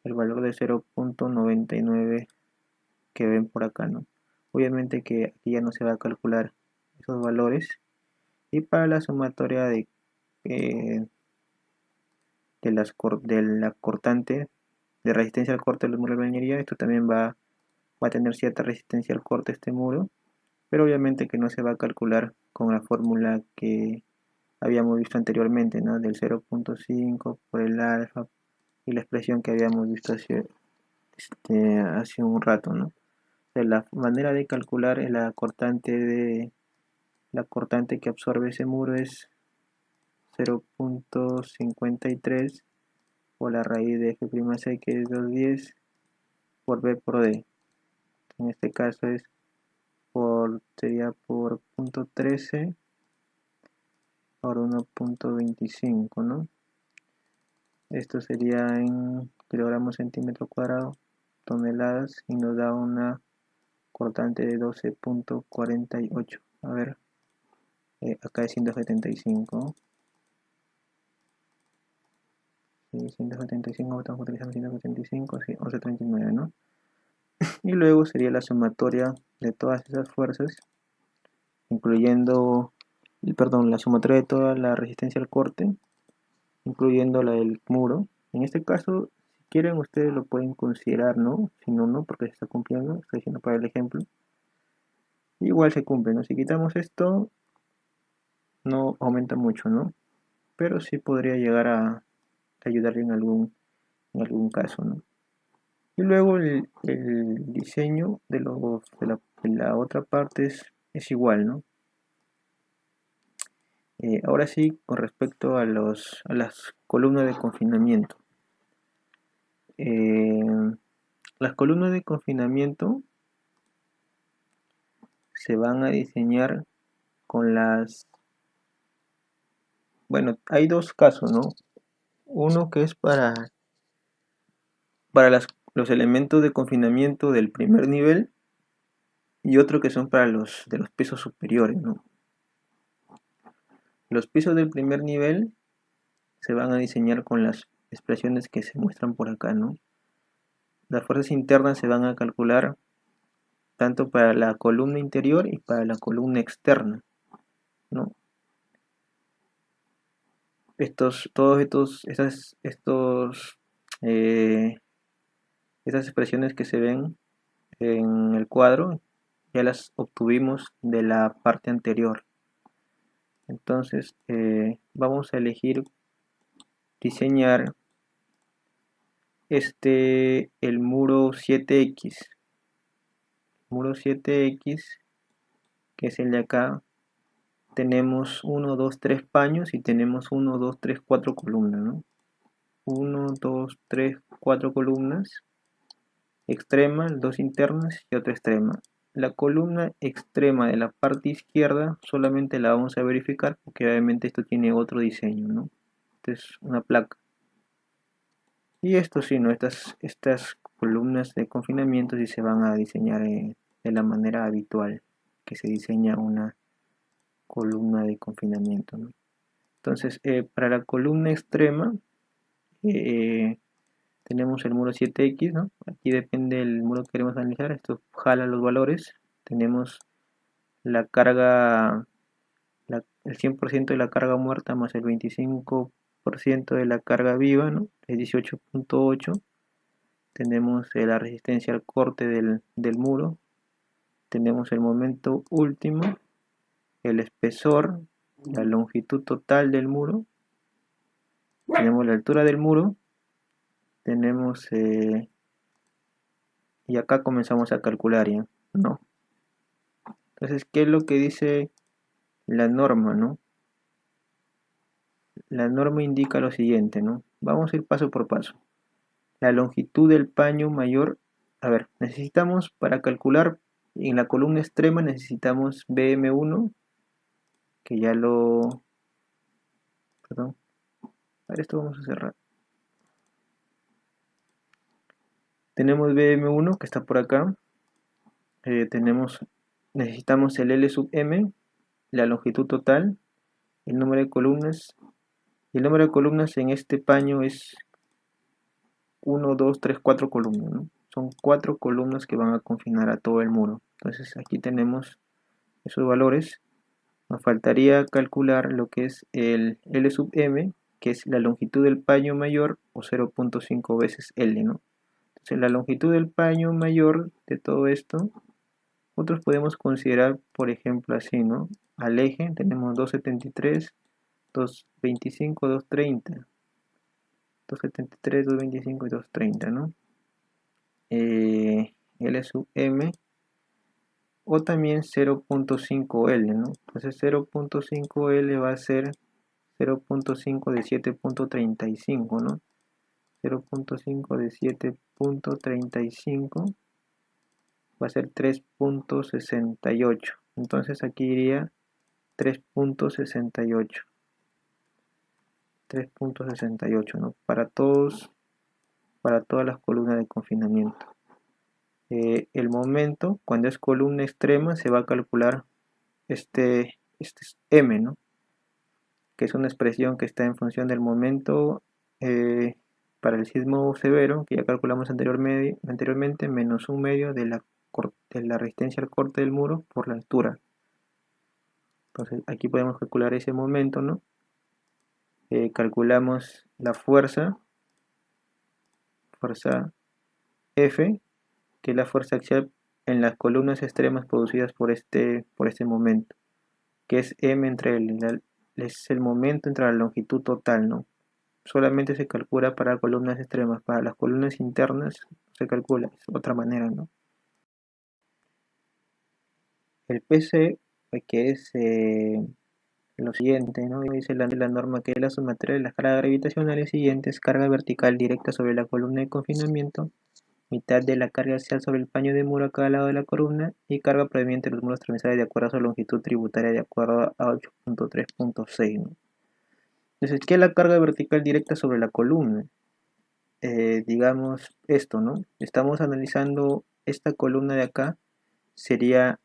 el valor de 0,99 que ven por acá, ¿no? Obviamente que aquí ya no se va a calcular esos valores y para la sumatoria eh, de la cortante de resistencia al corte de los muros de bañería, esto también va a tener cierta resistencia al corte este muro, pero obviamente que no se va a calcular con la fórmula que habíamos visto anteriormente, ¿no? Del 0,5 por el alfa y la expresión que habíamos visto hace un rato, ¿no? O sea, la manera de calcular la cortante que absorbe ese muro es 0,53 por la raíz de f'(c), que es 210 por b por d. En este caso sería por 0,13 por 1,25, ¿no? Esto sería en kilogramos centímetro cuadrado, toneladas, y nos da una cortante de 12,48. A ver, acá es 175. Sí, 175, estamos utilizando 175, sí, 11,39, ¿no? Y luego sería la sumatoria de todas esas fuerzas, incluyendo, perdón, la sumatoria de toda la resistencia al corte, incluyendo la del muro. En este caso, si quieren, ustedes lo pueden considerar, ¿no? Si no, no, porque se está cumpliendo, estoy diciendo para el ejemplo. Igual se cumple, ¿no? Si quitamos esto, no aumenta mucho, ¿no? Pero sí podría llegar a ayudarle en algún caso, ¿no? Y luego el diseño de la otra parte es igual, ¿no? Ahora sí, con respecto a las columnas de confinamiento. Las columnas de confinamiento se van a diseñar con bueno, hay dos casos, ¿no? Uno que es para los elementos de confinamiento del primer nivel y otro que son para los de los pisos superiores, ¿no? Los pisos del primer nivel se van a diseñar con las expresiones que se muestran por acá, ¿no? Las fuerzas internas se van a calcular tanto para la columna interior y para la columna externa, ¿no? eh, estas expresiones que se ven en el cuadro ya las obtuvimos de la parte anterior. Entonces vamos a elegir diseñar el muro 7X. Muro 7X, que es el de acá. Tenemos 1, 2, 3 paños y tenemos 1, 2, 3, 4 columnas, ¿no? 1, 2, 3, 4 columnas. Extrema, 2 internas y otra extrema. La columna extrema de la parte izquierda solamente la vamos a verificar porque obviamente esto tiene otro diseño, ¿no? Esto es una placa. Y esto sí, ¿no? Estas columnas de confinamiento sí se van a diseñar de la manera habitual que se diseña una columna de confinamiento, ¿no? Entonces, para la columna extrema eh, tenemos el muro 7X, ¿no? Aquí depende del muro que queremos analizar. Esto jala los valores. Tenemos la carga, el 100% de la carga muerta más el 25% de la carga viva, ¿no? Es 18.8. Tenemos la resistencia al corte del muro. Tenemos el momento último, el espesor, la longitud total del muro. Tenemos la altura del muro. Tenemos... y acá comenzamos a calcular ya, ¿no? Entonces, ¿qué es lo que dice la norma, no? La norma indica lo siguiente, ¿no? Vamos a ir paso por paso. La longitud del paño mayor, a ver, necesitamos para calcular en la columna extrema necesitamos BM1, que ya lo, perdón, a ver, esto vamos a cerrar. Tenemos BM1 que está por acá. Necesitamos el L sub M, la longitud total, el número de columnas. Y el número de columnas en este paño es 1, 2, 3, 4 columnas, ¿no? Son 4 columnas que van a confinar a todo el muro. Entonces aquí tenemos esos valores. Nos faltaría calcular lo que es el L sub M, que es la longitud del paño mayor o 0.5 veces L, ¿no? Entonces la longitud del paño mayor de todo esto, nosotros podemos considerar, por ejemplo, así, ¿no? Al eje tenemos 273, 225, 230. 273, 225 y 230, ¿no? L sub M o también 0.5L, ¿no? Entonces 0.5L va a ser 0.5 de 7.35, ¿no? 0.5 de 7.35 va a ser 3.68. Entonces aquí iría 3.68. 3.68, ¿no? Para todas las columnas de confinamiento. El momento, cuando es columna extrema, se va a calcular este es M, ¿no? Que es una expresión que está en función del momento para el sismo severo, que ya calculamos anteriormente, menos un medio de la resistencia al corte del muro por la altura. Entonces aquí podemos calcular ese momento, ¿no? Calculamos la fuerza F, que es la fuerza axial en las columnas extremas producidas por este momento, que es M entre es el momento entre la longitud total, ¿no? Solamente se calcula para columnas extremas, para las columnas internas se calcula de otra manera, ¿no? El PC, que es lo siguiente, ¿no? Dice la norma que la sumatoria de las cargas gravitacionales siguientes: carga vertical directa sobre la columna de confinamiento, mitad de la carga axial sobre el paño de muro a cada lado de la columna, y carga proveniente de los muros transversales de acuerdo a su longitud tributaria de acuerdo a 8.3.6, ¿no? Entonces, ¿qué es la carga vertical directa sobre la columna? Digamos esto, ¿no? Estamos analizando esta columna de acá, sería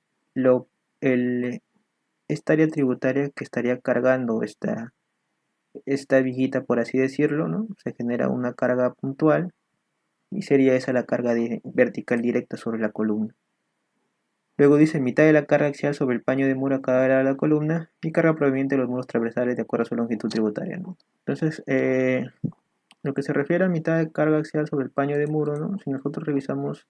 esta área tributaria que estaría cargando esta viguita, por así decirlo, ¿no? Se genera una carga puntual y sería esa la carga vertical directa sobre la columna. Luego dice mitad de la carga axial sobre el paño de muro a cada lado de la columna y carga proveniente de los muros transversales de acuerdo a su longitud tributaria, ¿no? Entonces, lo que se refiere a mitad de carga axial sobre el paño de muro, ¿no? Si nosotros revisamos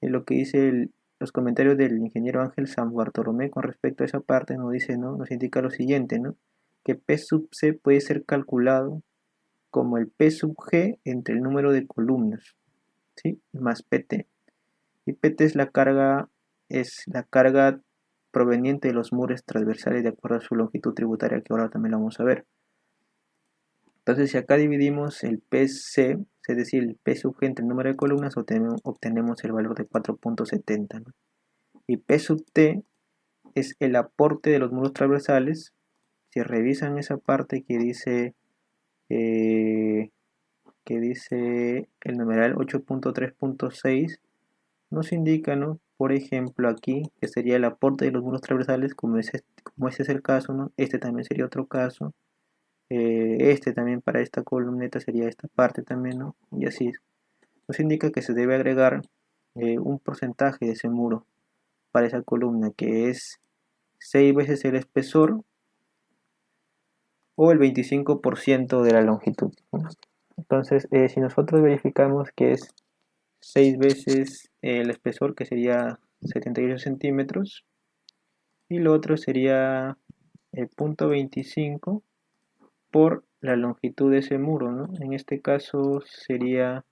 lo que dice los comentarios del ingeniero Ángel San Bartolomé con respecto a esa parte, nos dice, ¿no? Nos indica lo siguiente, ¿no? Que P sub C puede ser calculado como el P sub G entre el número de columnas, ¿sí? Más PT. Y PT es la carga proveniente de los muros transversales de acuerdo a su longitud tributaria, que ahora también lo vamos a ver. Entonces, si acá dividimos el PC, es decir, el P sub G entre el número de columnas, obtenemos el valor de 4.70, ¿no? Y P sub T es el aporte de los muros transversales. Si revisan esa parte eh, que dice el numeral 8.3.6, nos indica, ¿no? Por ejemplo, aquí, que sería el aporte de los muros transversales, como ese es el caso, ¿no? Este también sería otro caso. Este también para esta columneta sería esta parte también, ¿no? Y así nos indica que se debe agregar un porcentaje de ese muro para esa columna, que es 6 veces el espesor o el 25% de la longitud, ¿no? Entonces, si nosotros verificamos que es 6 veces el espesor, que sería 78 centímetros, y lo otro sería el punto 25 por la longitud de ese muro, ¿no? En este caso sería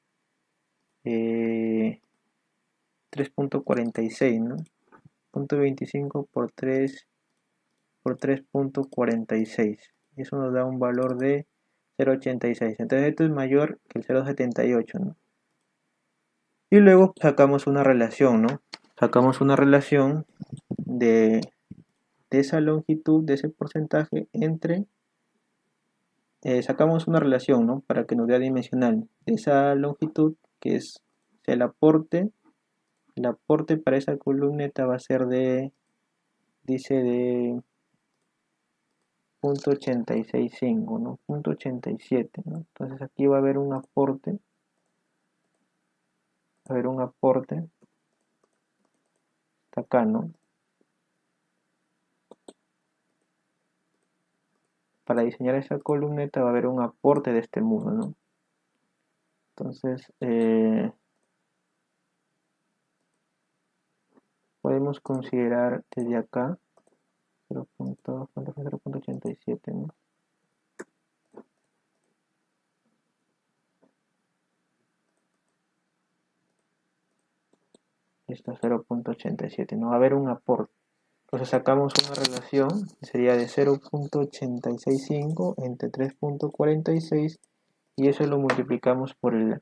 3.46, ¿no? Punto 25 por 3.46. Eso nos da un valor de 0.86. Entonces esto es mayor que el 0.78, ¿no? Y luego sacamos una relación, ¿no? Sacamos una relación de, de esa longitud, de ese porcentaje entre... sacamos una relación, ¿no? Para que nos dé dimensional de esa longitud, que es el aporte. El aporte para esa columneta va a ser dice de 0.865, ¿no? 0.87, ¿no? Entonces aquí va a haber un aporte, está acá, ¿no? Para diseñar esa columneta va a haber un aporte de este muro, ¿no? Entonces, podemos considerar desde acá 0.87, ¿no? Esto es 0.87, ¿no? Va a haber un aporte. Entonces sacamos una relación, sería de 0.865 entre 3.46 y eso lo multiplicamos por el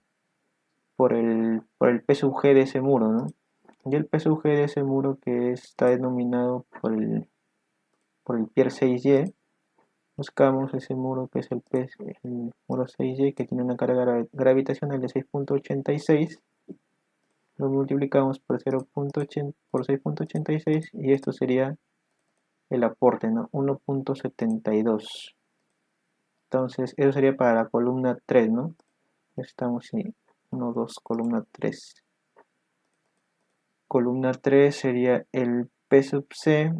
P sub G de ese muro, ¿no? Y el P sub G de ese muro que está denominado por el pier 6Y, buscamos ese muro que es el muro 6Y que tiene una carga gravitacional de 6.86, lo multiplicamos por 0.80 por 6.86 y esto sería el aporte, ¿no? 1.72. Entonces, eso sería para la columna 3, ¿no? Estamos en 1, 2, columna 3. Columna 3 sería el P sub C,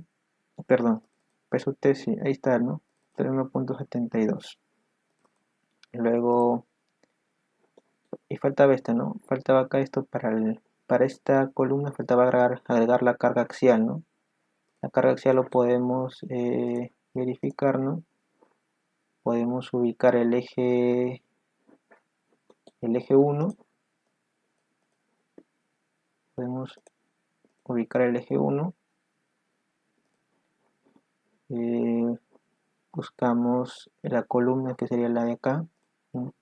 perdón, P sub T, sí, ahí está, ¿no? 1.72. Luego, y faltaba esta, ¿no? Faltaba acá esto para esta columna, faltaba agregar la carga axial, ¿no? La carga axial lo podemos verificar, ¿no? Podemos ubicar el eje 1, podemos ubicar el eje 1, buscamos la columna que sería la de acá, ¿no?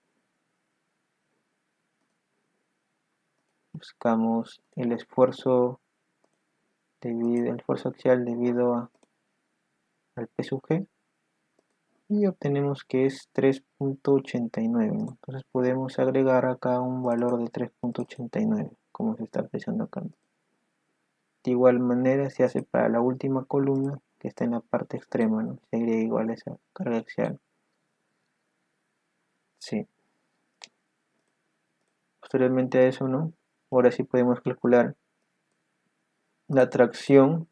Buscamos el esfuerzo axial debido al P sub G y obtenemos que es 3.89, ¿no? Entonces podemos agregar acá un valor de 3.89 como se está apreciando acá. De igual manera se hace para la última columna que está en la parte extrema, ¿no? Se agrega igual a esa carga axial. Sí. Posteriormente a eso, ¿no? Ahora sí podemos calcular la tracción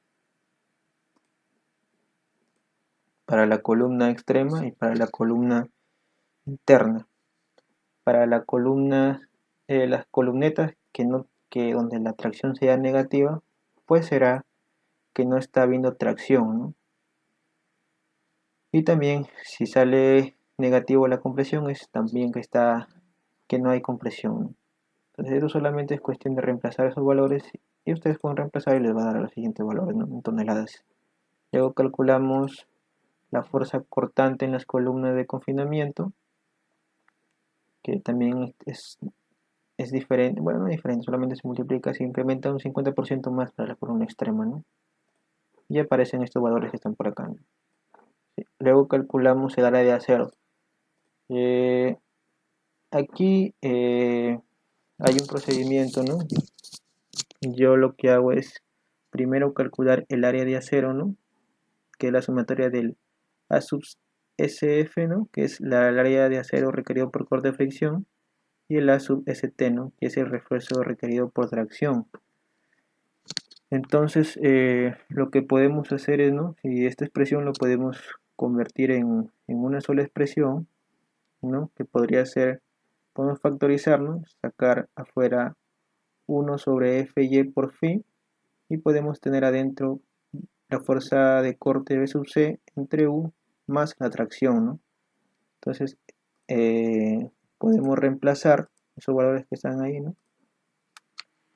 para la columna extrema y para la columna interna. Para la columna, las columnetas que donde la tracción sea negativa, pues será que no está habiendo tracción, ¿no? Y también si sale negativo la compresión es también que no hay compresión, ¿no? Entonces eso solamente es cuestión de reemplazar esos valores y ustedes pueden reemplazar y les va a dar los siguientes valores, ¿no? En toneladas. Luego calculamos la fuerza cortante en las columnas de confinamiento, que también es diferente, bueno, no es diferente, solamente se multiplica, se incrementa un 50% más para la columna extrema, ¿no? Y aparecen estos valores que están por acá, ¿no? Sí. Luego calculamos el área de acero. Eh, Aquí hay un procedimiento, ¿no? Yo lo que hago es primero calcular el área de acero, ¿no? Que es la sumatoria del A sub SF, ¿no? Que es el área de acero requerido por corte de fricción, y el A sub ST, ¿no? Que es el refuerzo requerido por tracción. Entonces, lo que podemos hacer es, ¿no? Si esta expresión lo podemos convertir en una sola expresión, ¿no? Que podría ser, podemos factorizar, ¿no? Sacar afuera 1 sobre Fy por phi y podemos tener adentro la fuerza de corte B sub C entre U más la tracción, ¿no? Entonces, podemos reemplazar esos valores que están ahí, ¿no?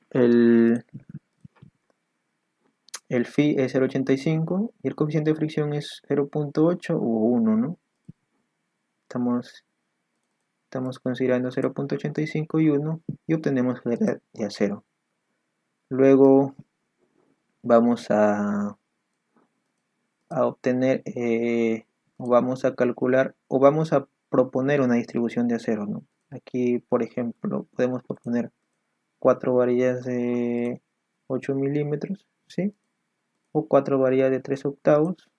El, el phi es 0,85 y el coeficiente de fricción es 0,8 o 1, ¿no? Estamos considerando 0,85 y 1 y obtenemos el área de acero. Luego vamos a obtener, o vamos a calcular, o vamos a proponer una distribución de acero, ¿no? Aquí, por ejemplo, podemos proponer 4 varillas de 8 milímetros, ¿sí? O 4 varillas de 3 octavos,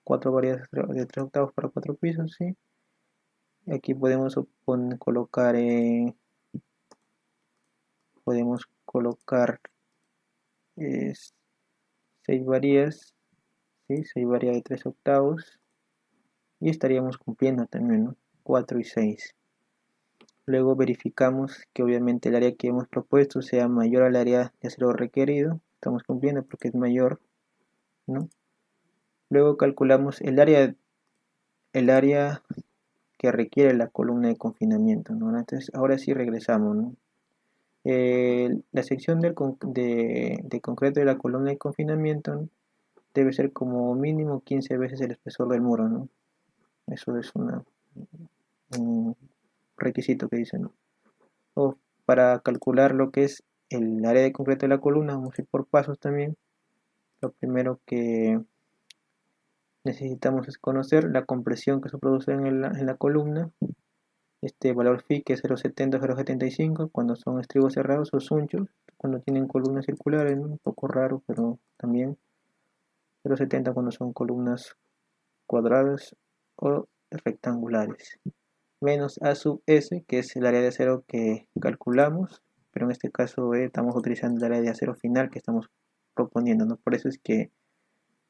4 varillas de 3 octavos para 4 pisos, ¿sí? Aquí colocar, podemos colocar 6 varillas, ¿sí? 6 varillas de 3 octavos y estaríamos cumpliendo también, ¿no? 4 y 6. Luego verificamos que obviamente el área que hemos propuesto sea mayor al área de acero requerido. Estamos cumpliendo porque es mayor, ¿no? Luego calculamos el área que requiere la columna de confinamiento, ¿no? Entonces, ahora sí regresamos, ¿no? La sección de concreto de la columna de confinamiento, ¿no? Debe ser como mínimo 15 veces el espesor del muro, ¿no? Eso es un requisito que dicen, ¿no? O para calcular lo que es el área de concreto de la columna, vamos a ir por pasos también. Lo primero que necesitamos es conocer la compresión que se produce en la columna, este valor phi que es 0,70 o 0,75 cuando son estribos cerrados o sunchos, cuando tienen columnas circulares, ¿no? Un poco raro, pero también 0,70 cuando son columnas cuadradas o rectangulares, menos A sub S, que es el área de acero que calculamos, pero en este caso estamos utilizando el área de acero final que estamos proponiendo, ¿no? Por eso es que he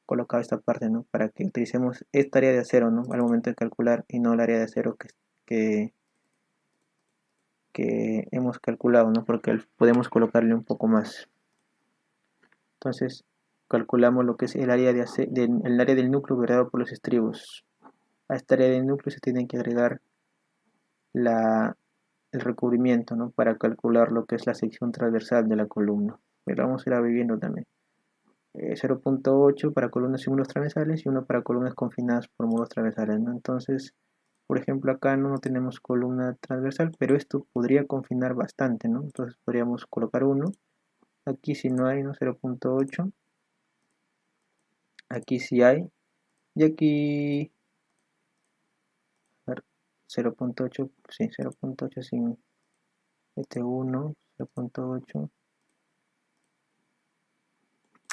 colocado esta parte, ¿no? Para que utilicemos esta área de acero, ¿no? Al momento de calcular y no el área de acero que, que hemos calculado, ¿no? Porque podemos colocarle un poco más. Entonces, calculamos lo que es el área, el área del núcleo generado por los estribos. A esta área del núcleo se tiene que agregar el recubrimiento, ¿no? Para calcular lo que es la sección transversal de la columna. Pero vamos a ir viendo también. 0,8 para columnas sin muros transversales y 1 para columnas confinadas por muros transversales, ¿no? Entonces, por ejemplo, acá no tenemos columna transversal, pero esto podría confinar bastante, ¿no? Entonces podríamos colocar 1. Aquí si no hay, ¿no? 0,8. Aquí sí hay. Y aquí 0,8, sí, 0,8 sin este 1, 0,8.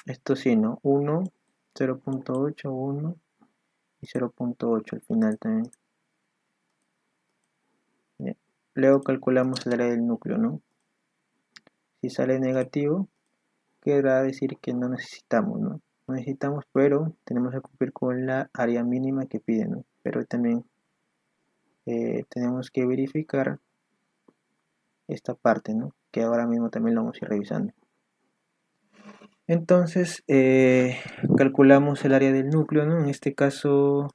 Esto sí, ¿no? 1, 0,8, 1 y 0,8 al final también. Bien. Luego calculamos el área del núcleo, ¿no? Si sale negativo, querrá decir que no necesitamos, ¿no? No necesitamos, pero tenemos que cumplir con la área mínima que piden, ¿no? Pero también tenemos que verificar esta parte, ¿no? Que ahora mismo también lo vamos a ir revisando. Entonces, calculamos el área del núcleo, ¿no? En este caso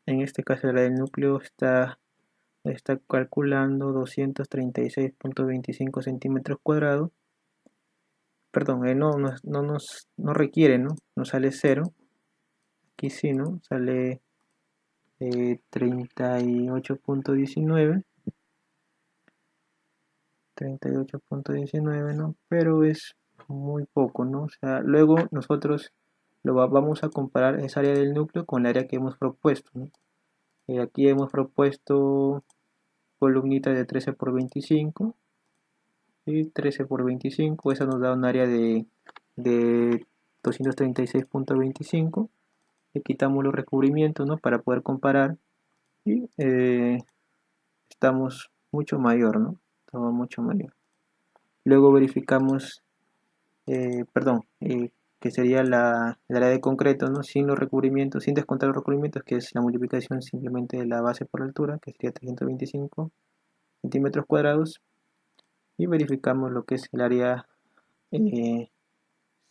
el área del núcleo está calculando 236.25 centímetros cuadrados. Perdón, no requiere, ¿no? No sale 0. Aquí sí, ¿no? Sale 38.19. 38.19, ¿no? Pero es muy poco, ¿no? O sea, luego nosotros vamos a comparar esa área del núcleo con el área que hemos propuesto, ¿no? Aquí hemos propuesto columnita de 13 por 25, y 13 por 25, eso nos da un área de 236.25. Le quitamos los recubrimientos, ¿no? Para poder comparar, y estamos mucho mayor, ¿no? Estamos mucho mayor. Luego verificamos, que sería el área de concreto, ¿no? Sin los recubrimientos, sin descontar los recubrimientos, que es la multiplicación simplemente de la base por la altura, que sería 325 centímetros cuadrados. Y verificamos lo que es eh,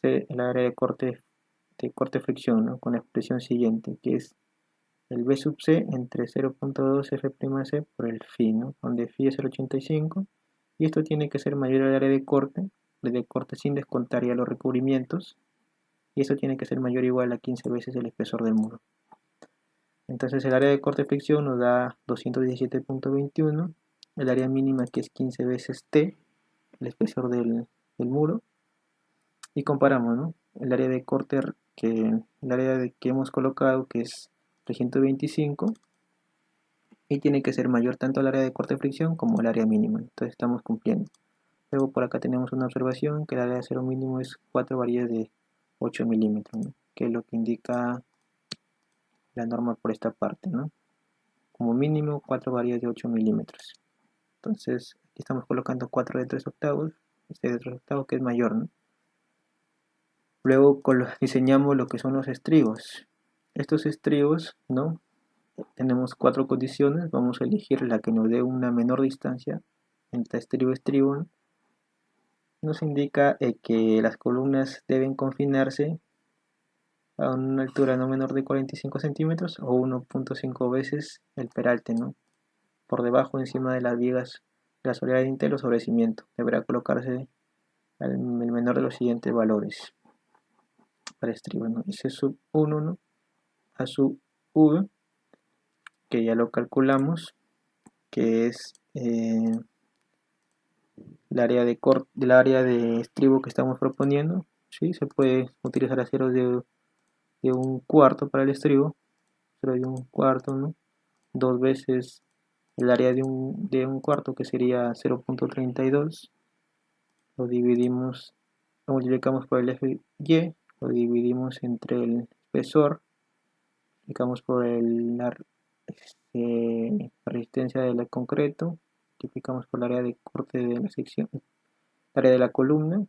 el área de corte fricción, ¿no? Con la expresión siguiente, que es el B sub C entre 0.2 F'C por el phi, ¿no? Donde phi es el 85, y esto tiene que ser mayor al área de corte sin descontar ya los recubrimientos, y eso tiene que ser mayor o igual a 15 veces el espesor del muro. Entonces el área de corte fricción nos da 217.21, el área mínima, que es 15 veces T, el espesor del muro, y comparamos, ¿no? El área de corte que hemos colocado, que es 325, y tiene que ser mayor tanto el área de corte fricción como el área mínima. Entonces estamos cumpliendo. Luego por acá tenemos una observación, que el área de cero mínimo es 4 varillas de 8 milímetros, ¿no? Que es lo que indica la norma por esta parte, ¿no? Como mínimo 4 varillas de 8 milímetros. Entonces aquí estamos colocando 4 de 3 octavos, este de 3 octavos, que es mayor, ¿no? Luego diseñamos lo que son los estribos. Estos estribos, ¿no? Tenemos 4 condiciones. Vamos a elegir la que nos dé una menor distancia entre estribo y estribo, ¿no? Nos indica que las columnas deben confinarse a una altura no menor de 45 centímetros o 1.5 veces el peralte, ¿no? Por debajo, encima de las vigas de la solera de dintel o sobre cimiento. Deberá colocarse el menor de los siguientes valores para estribo, ¿no? S sub 1, ¿no? A sub V, que ya lo calculamos, que es del área de estribo que estamos proponiendo. ¿Sí? Se puede utilizar aceros de un cuarto para el estribo, cero de un cuarto, ¿no? Dos veces el área de un cuarto, que sería 0.32, lo dividimos, lo multiplicamos por el eje Y, lo dividimos entre el espesor, multiplicamos por la resistencia del concreto, multiplicamos por el área de corte de la sección, el área de la columna,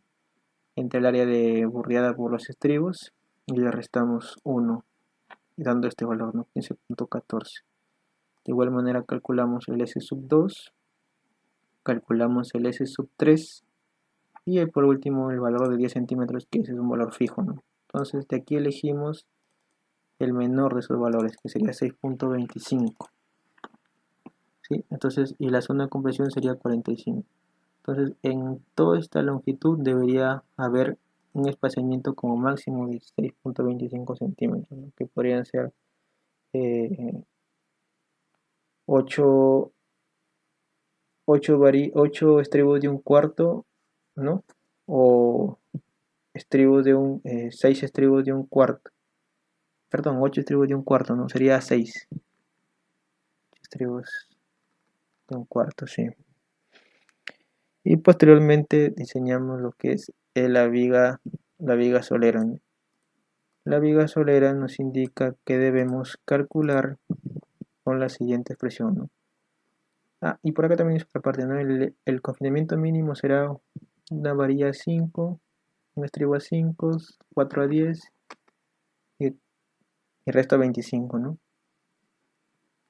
entre el área de burriada por los estribos, y le restamos 1, dando este valor, ¿no? 15.14. De igual manera calculamos el S sub 2, calculamos el S sub 3, y por último el valor de 10 centímetros, que ese es un valor fijo, ¿no? Entonces de aquí elegimos el menor de esos valores, que sería 6.25, ¿sí? Entonces, y la zona de compresión sería 45. Entonces en toda esta longitud debería haber un espaciamiento como máximo de 6.25 centímetros, ¿no? Que podrían ser 8, 8 estribos de un cuarto, ¿no? O 6 estribos de un cuarto. Perdón, 8 estribos de un cuarto, ¿no? Sería 6 estribos de un cuarto, sí. Y posteriormente diseñamos lo que es la viga solera, ¿no? La viga solera nos indica que debemos calcular con la siguiente expresión, ¿no? Y por acá también es otra parte, ¿no? El confinamiento mínimo será una varilla 5 un estribo a 5, 4 a 10 y resto a 25, ¿no?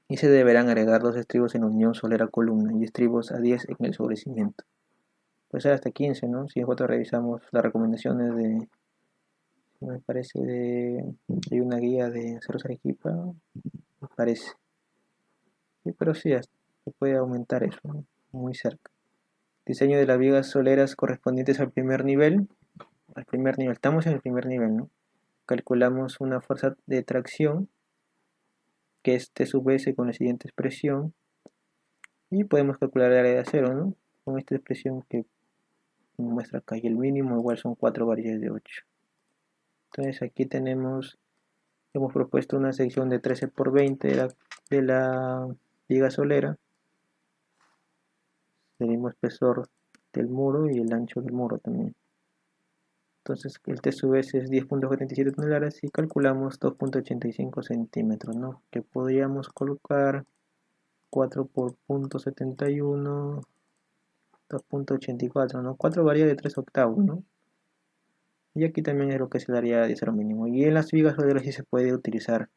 Y se deberán agregar los estribos en unión solera columna y estribos a 10 en el sobrecimiento. Puede ser hasta 15, ¿no? Si nosotros revisamos las recomendaciones de, me parece, hay una guía de Cerros Arequipa, me parece. Sí, pero sí, se puede aumentar eso, ¿no? Muy cerca. Diseño de las vigas soleras correspondientes al primer nivel. Estamos en el primer nivel, ¿no? Calculamos una fuerza de tracción, que es T sub S con la siguiente expresión, y podemos calcular el área de acero, ¿no? Con esta expresión que muestra acá, y el mínimo igual son 4 variedades de 8. Entonces aquí hemos propuesto una sección de 13 por 20 de la viga solera, el mismo espesor del muro y el ancho del muro también. Entonces el T sub S es 10.77 toneladas y calculamos 2.85 centímetros, ¿no? Que podríamos colocar 4 por 0.71, 2.84, ¿no? 4 varía de 3 octavos, ¿no? Y aquí también es lo que se daría de cero mínimo. Y en las vigas soleras sí se puede utilizar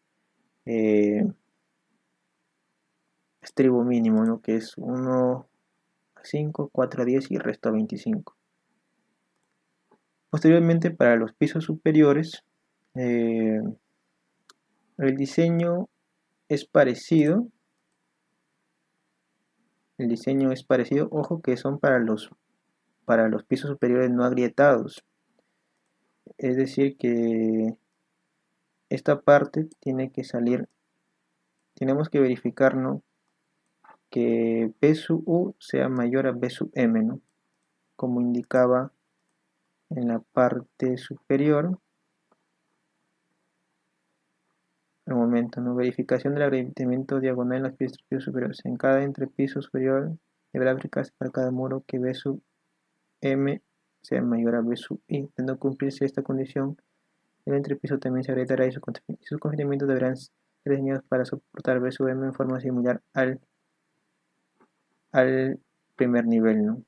estribo mínimo, ¿no? Que es 1 a 5, 4 a 10 y el resto a 25. Posteriormente, para los pisos superiores, eh, el diseño es parecido. El diseño es parecido, ojo que son para los pisos superiores no agrietados. Es decir que esta parte tiene que salir, tenemos que verificar, ¿no? Que B sub U sea mayor a B sub M, ¿no? Como indicaba en la parte superior. Al momento, ¿no? Verificación del agrietamiento diagonal en los pisos superiores. En cada entrepiso superior deberá aplicarse para cada muro que B sub M sea mayor a B sub I. De no cumplirse esta condición, el entrepiso también se agrietará y sus confinamientos deberán ser diseñados para soportar B sub M en forma similar al primer nivel, ¿no?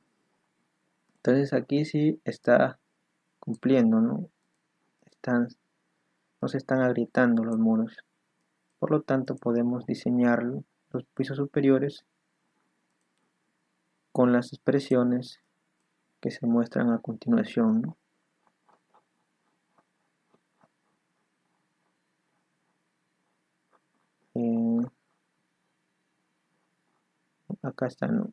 Entonces aquí sí está cumpliendo, ¿no? No se están agrietando los muros. Por lo tanto, podemos diseñar los pisos superiores con las expresiones que se muestran a continuación, ¿no? Acá está, ¿no?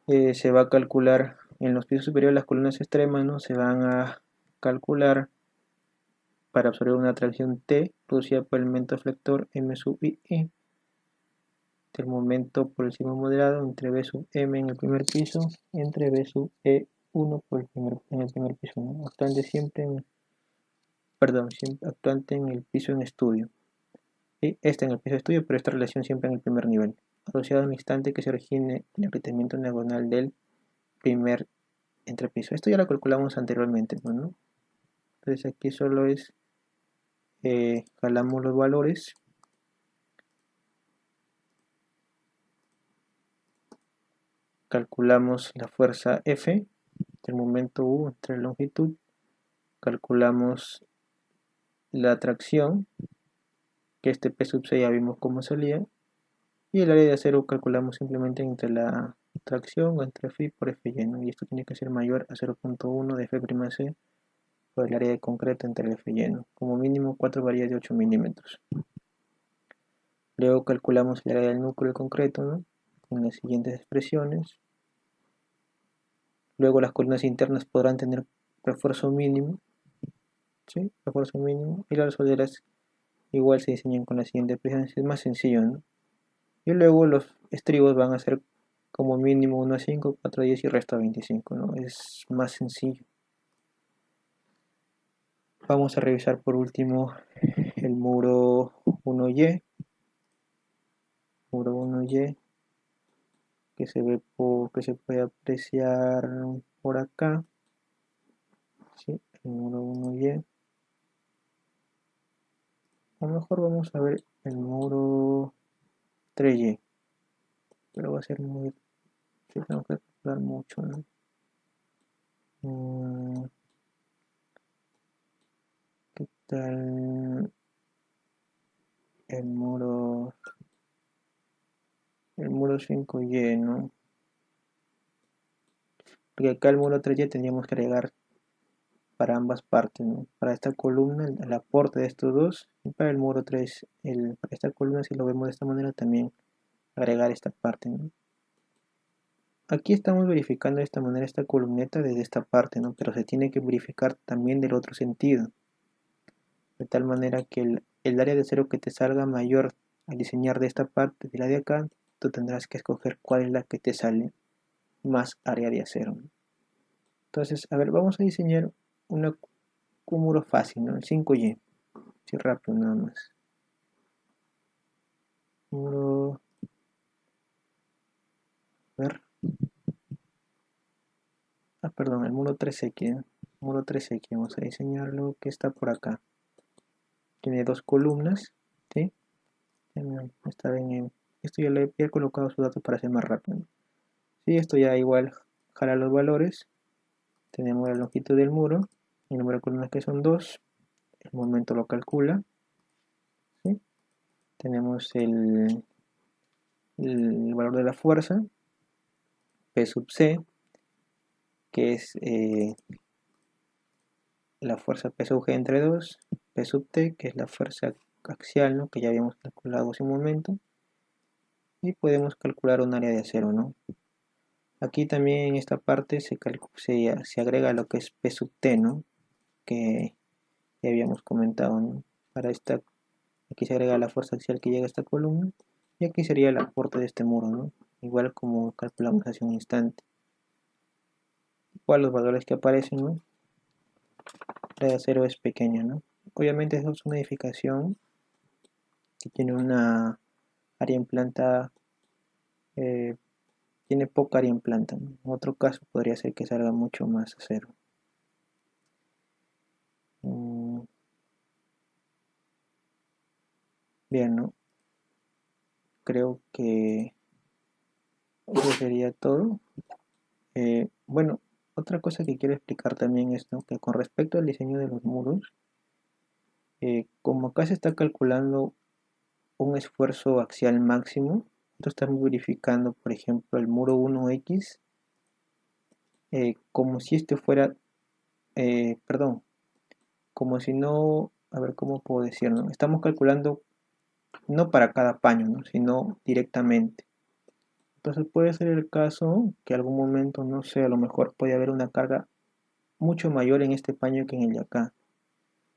Se va a calcular en los pisos superiores las columnas extremas, ¿no? Se van a calcular para absorber una tracción T producida por el momento flector M sub I, del momento por el sigma moderado entre B sub M en el primer piso entre B sub E1 en el primer piso, ¿no? Actuante actuante en el piso en estudio. Y en el piso de estudio, pero esta relación siempre en el primer nivel, asociado a un instante que se origine el agrietamiento diagonal del primer entrepiso. Esto ya lo calculamos anteriormente, ¿no? Entonces aquí solo es, jalamos los valores, calculamos la fuerza F del momento U entre la longitud, calculamos la tracción, que este P sub 6 ya vimos cómo salía, y el área de acero calculamos simplemente entre la tracción o entre Φ por F lleno, y esto tiene que ser mayor a 0.1 de F'C por el área de concreto entre el F lleno, como mínimo 4 varillas de 8 milímetros. Luego calculamos el área del núcleo del concreto, ¿no? Con las siguientes expresiones. Luego las columnas internas podrán tener refuerzo mínimo, ¿sí? Refuerzo mínimo, y las solderas igual se diseñan con las siguientes expresiones, es más sencillo, ¿no? Y luego los estribos van a ser como mínimo 1 a 5, 4 a 10 y resto a 25, ¿no? Es más sencillo. Vamos a revisar por último el muro 1Y. Muro 1Y que se puede apreciar por acá. ¿Sí? El muro 1Y. A lo mejor vamos a ver el muro 3Y. Pero va a ser muy... Sí, tengo que calcular mucho, ¿no? está el muro 5Y, ¿no? Porque acá el muro 3Y tendríamos que agregar para ambas partes, ¿no? Para esta columna, el aporte de estos dos, y para el muro 3, para esta columna, si lo vemos de esta manera, también agregar esta parte, ¿no? Aquí estamos verificando de esta manera esta columneta desde esta parte, ¿no? Pero se tiene que verificar también del otro sentido, de tal manera que el área de cero que te salga mayor al diseñar de esta parte de la de acá, tú tendrás que escoger cuál es la que te sale más área de acero, ¿no? Entonces, a ver, vamos a diseñar un muro fácil, ¿no? El 5Y, así rápido nada más. Muro, a ver, perdón, el muro 3X, ¿no? Muro 3X, vamos a diseñarlo, que está por acá. Tiene dos columnas, ¿sí? Está bien, esto ya le he colocado sus datos para hacer más rápido, ¿no? Sí, esto ya igual jala los valores. Tenemos la longitud del muro, el número de columnas que son 2, el momento lo calcula, ¿sí? Tenemos el valor de la fuerza, P sub C, que es la fuerza P sub G entre 2, P sub T, que es la fuerza axial, ¿no? Que ya habíamos calculado hace un momento, y podemos calcular un área de acero, ¿no? Aquí también en esta parte se agrega lo que es P sub T, ¿no? Que ya habíamos comentado, ¿no? Para esta, aquí se agrega la fuerza axial que llega a esta columna, y aquí sería el aporte de este muro, ¿no? Igual como calculamos hace un instante. Igual los valores que aparecen, ¿no? La de acero es pequeña, ¿no? Obviamente eso es una edificación que tiene una área en planta, eh, tiene poca área en planta, ¿no? En otro caso podría ser que salga mucho más acero. Bien, ¿no? Creo que eso sería todo. Bueno, otra cosa que quiero explicar también es, ¿no? Que con respecto al diseño de los muros, como acá se está calculando un esfuerzo axial máximo, nosotros estamos verificando, por ejemplo, el muro 1X, como si este fuera, perdón, como si no, a ver cómo puedo decirlo, estamos calculando no para cada paño, ¿no? Sino directamente. Entonces puede ser el caso que algún momento, no sé, a lo mejor puede haber una carga mucho mayor en este paño que en el de acá.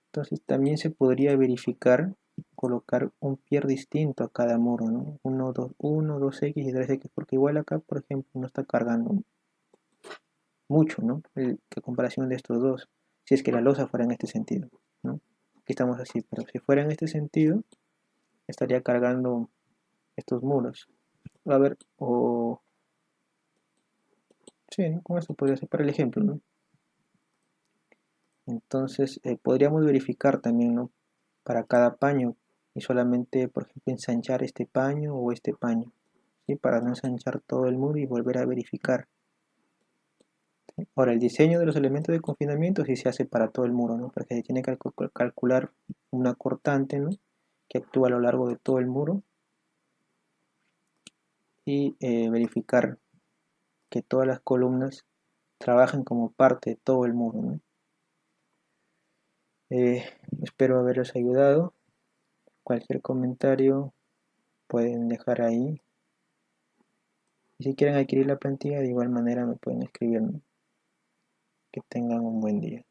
Entonces también se podría verificar, colocar un pier distinto a cada muro, ¿no? 2X y 3X, porque igual acá, por ejemplo, no está cargando mucho, ¿no? Que comparación de estos dos, si es que la losa fuera en este sentido, ¿no? Aquí estamos así, pero si fuera en este sentido, estaría cargando estos muros. A ver, o... Sí, ¿no? Con esto podría ser para el ejemplo, ¿no? Entonces, podríamos verificar también, ¿no? Para cada paño y solamente, por ejemplo, ensanchar este paño o este paño, ¿sí? Para no ensanchar todo el muro y volver a verificar. ¿Sí? Ahora, el diseño de los elementos de confinamiento sí se hace para todo el muro, ¿no? Porque se tiene que calcular una cortante, ¿no? Que actúa a lo largo de todo el muro y verificar que todas las columnas trabajen como parte de todo el muro, ¿no? Espero haberles ayudado. Cualquier comentario pueden dejar ahí. Y si quieren adquirir la plantilla, de igual manera me pueden escribir, ¿no? Que tengan un buen día.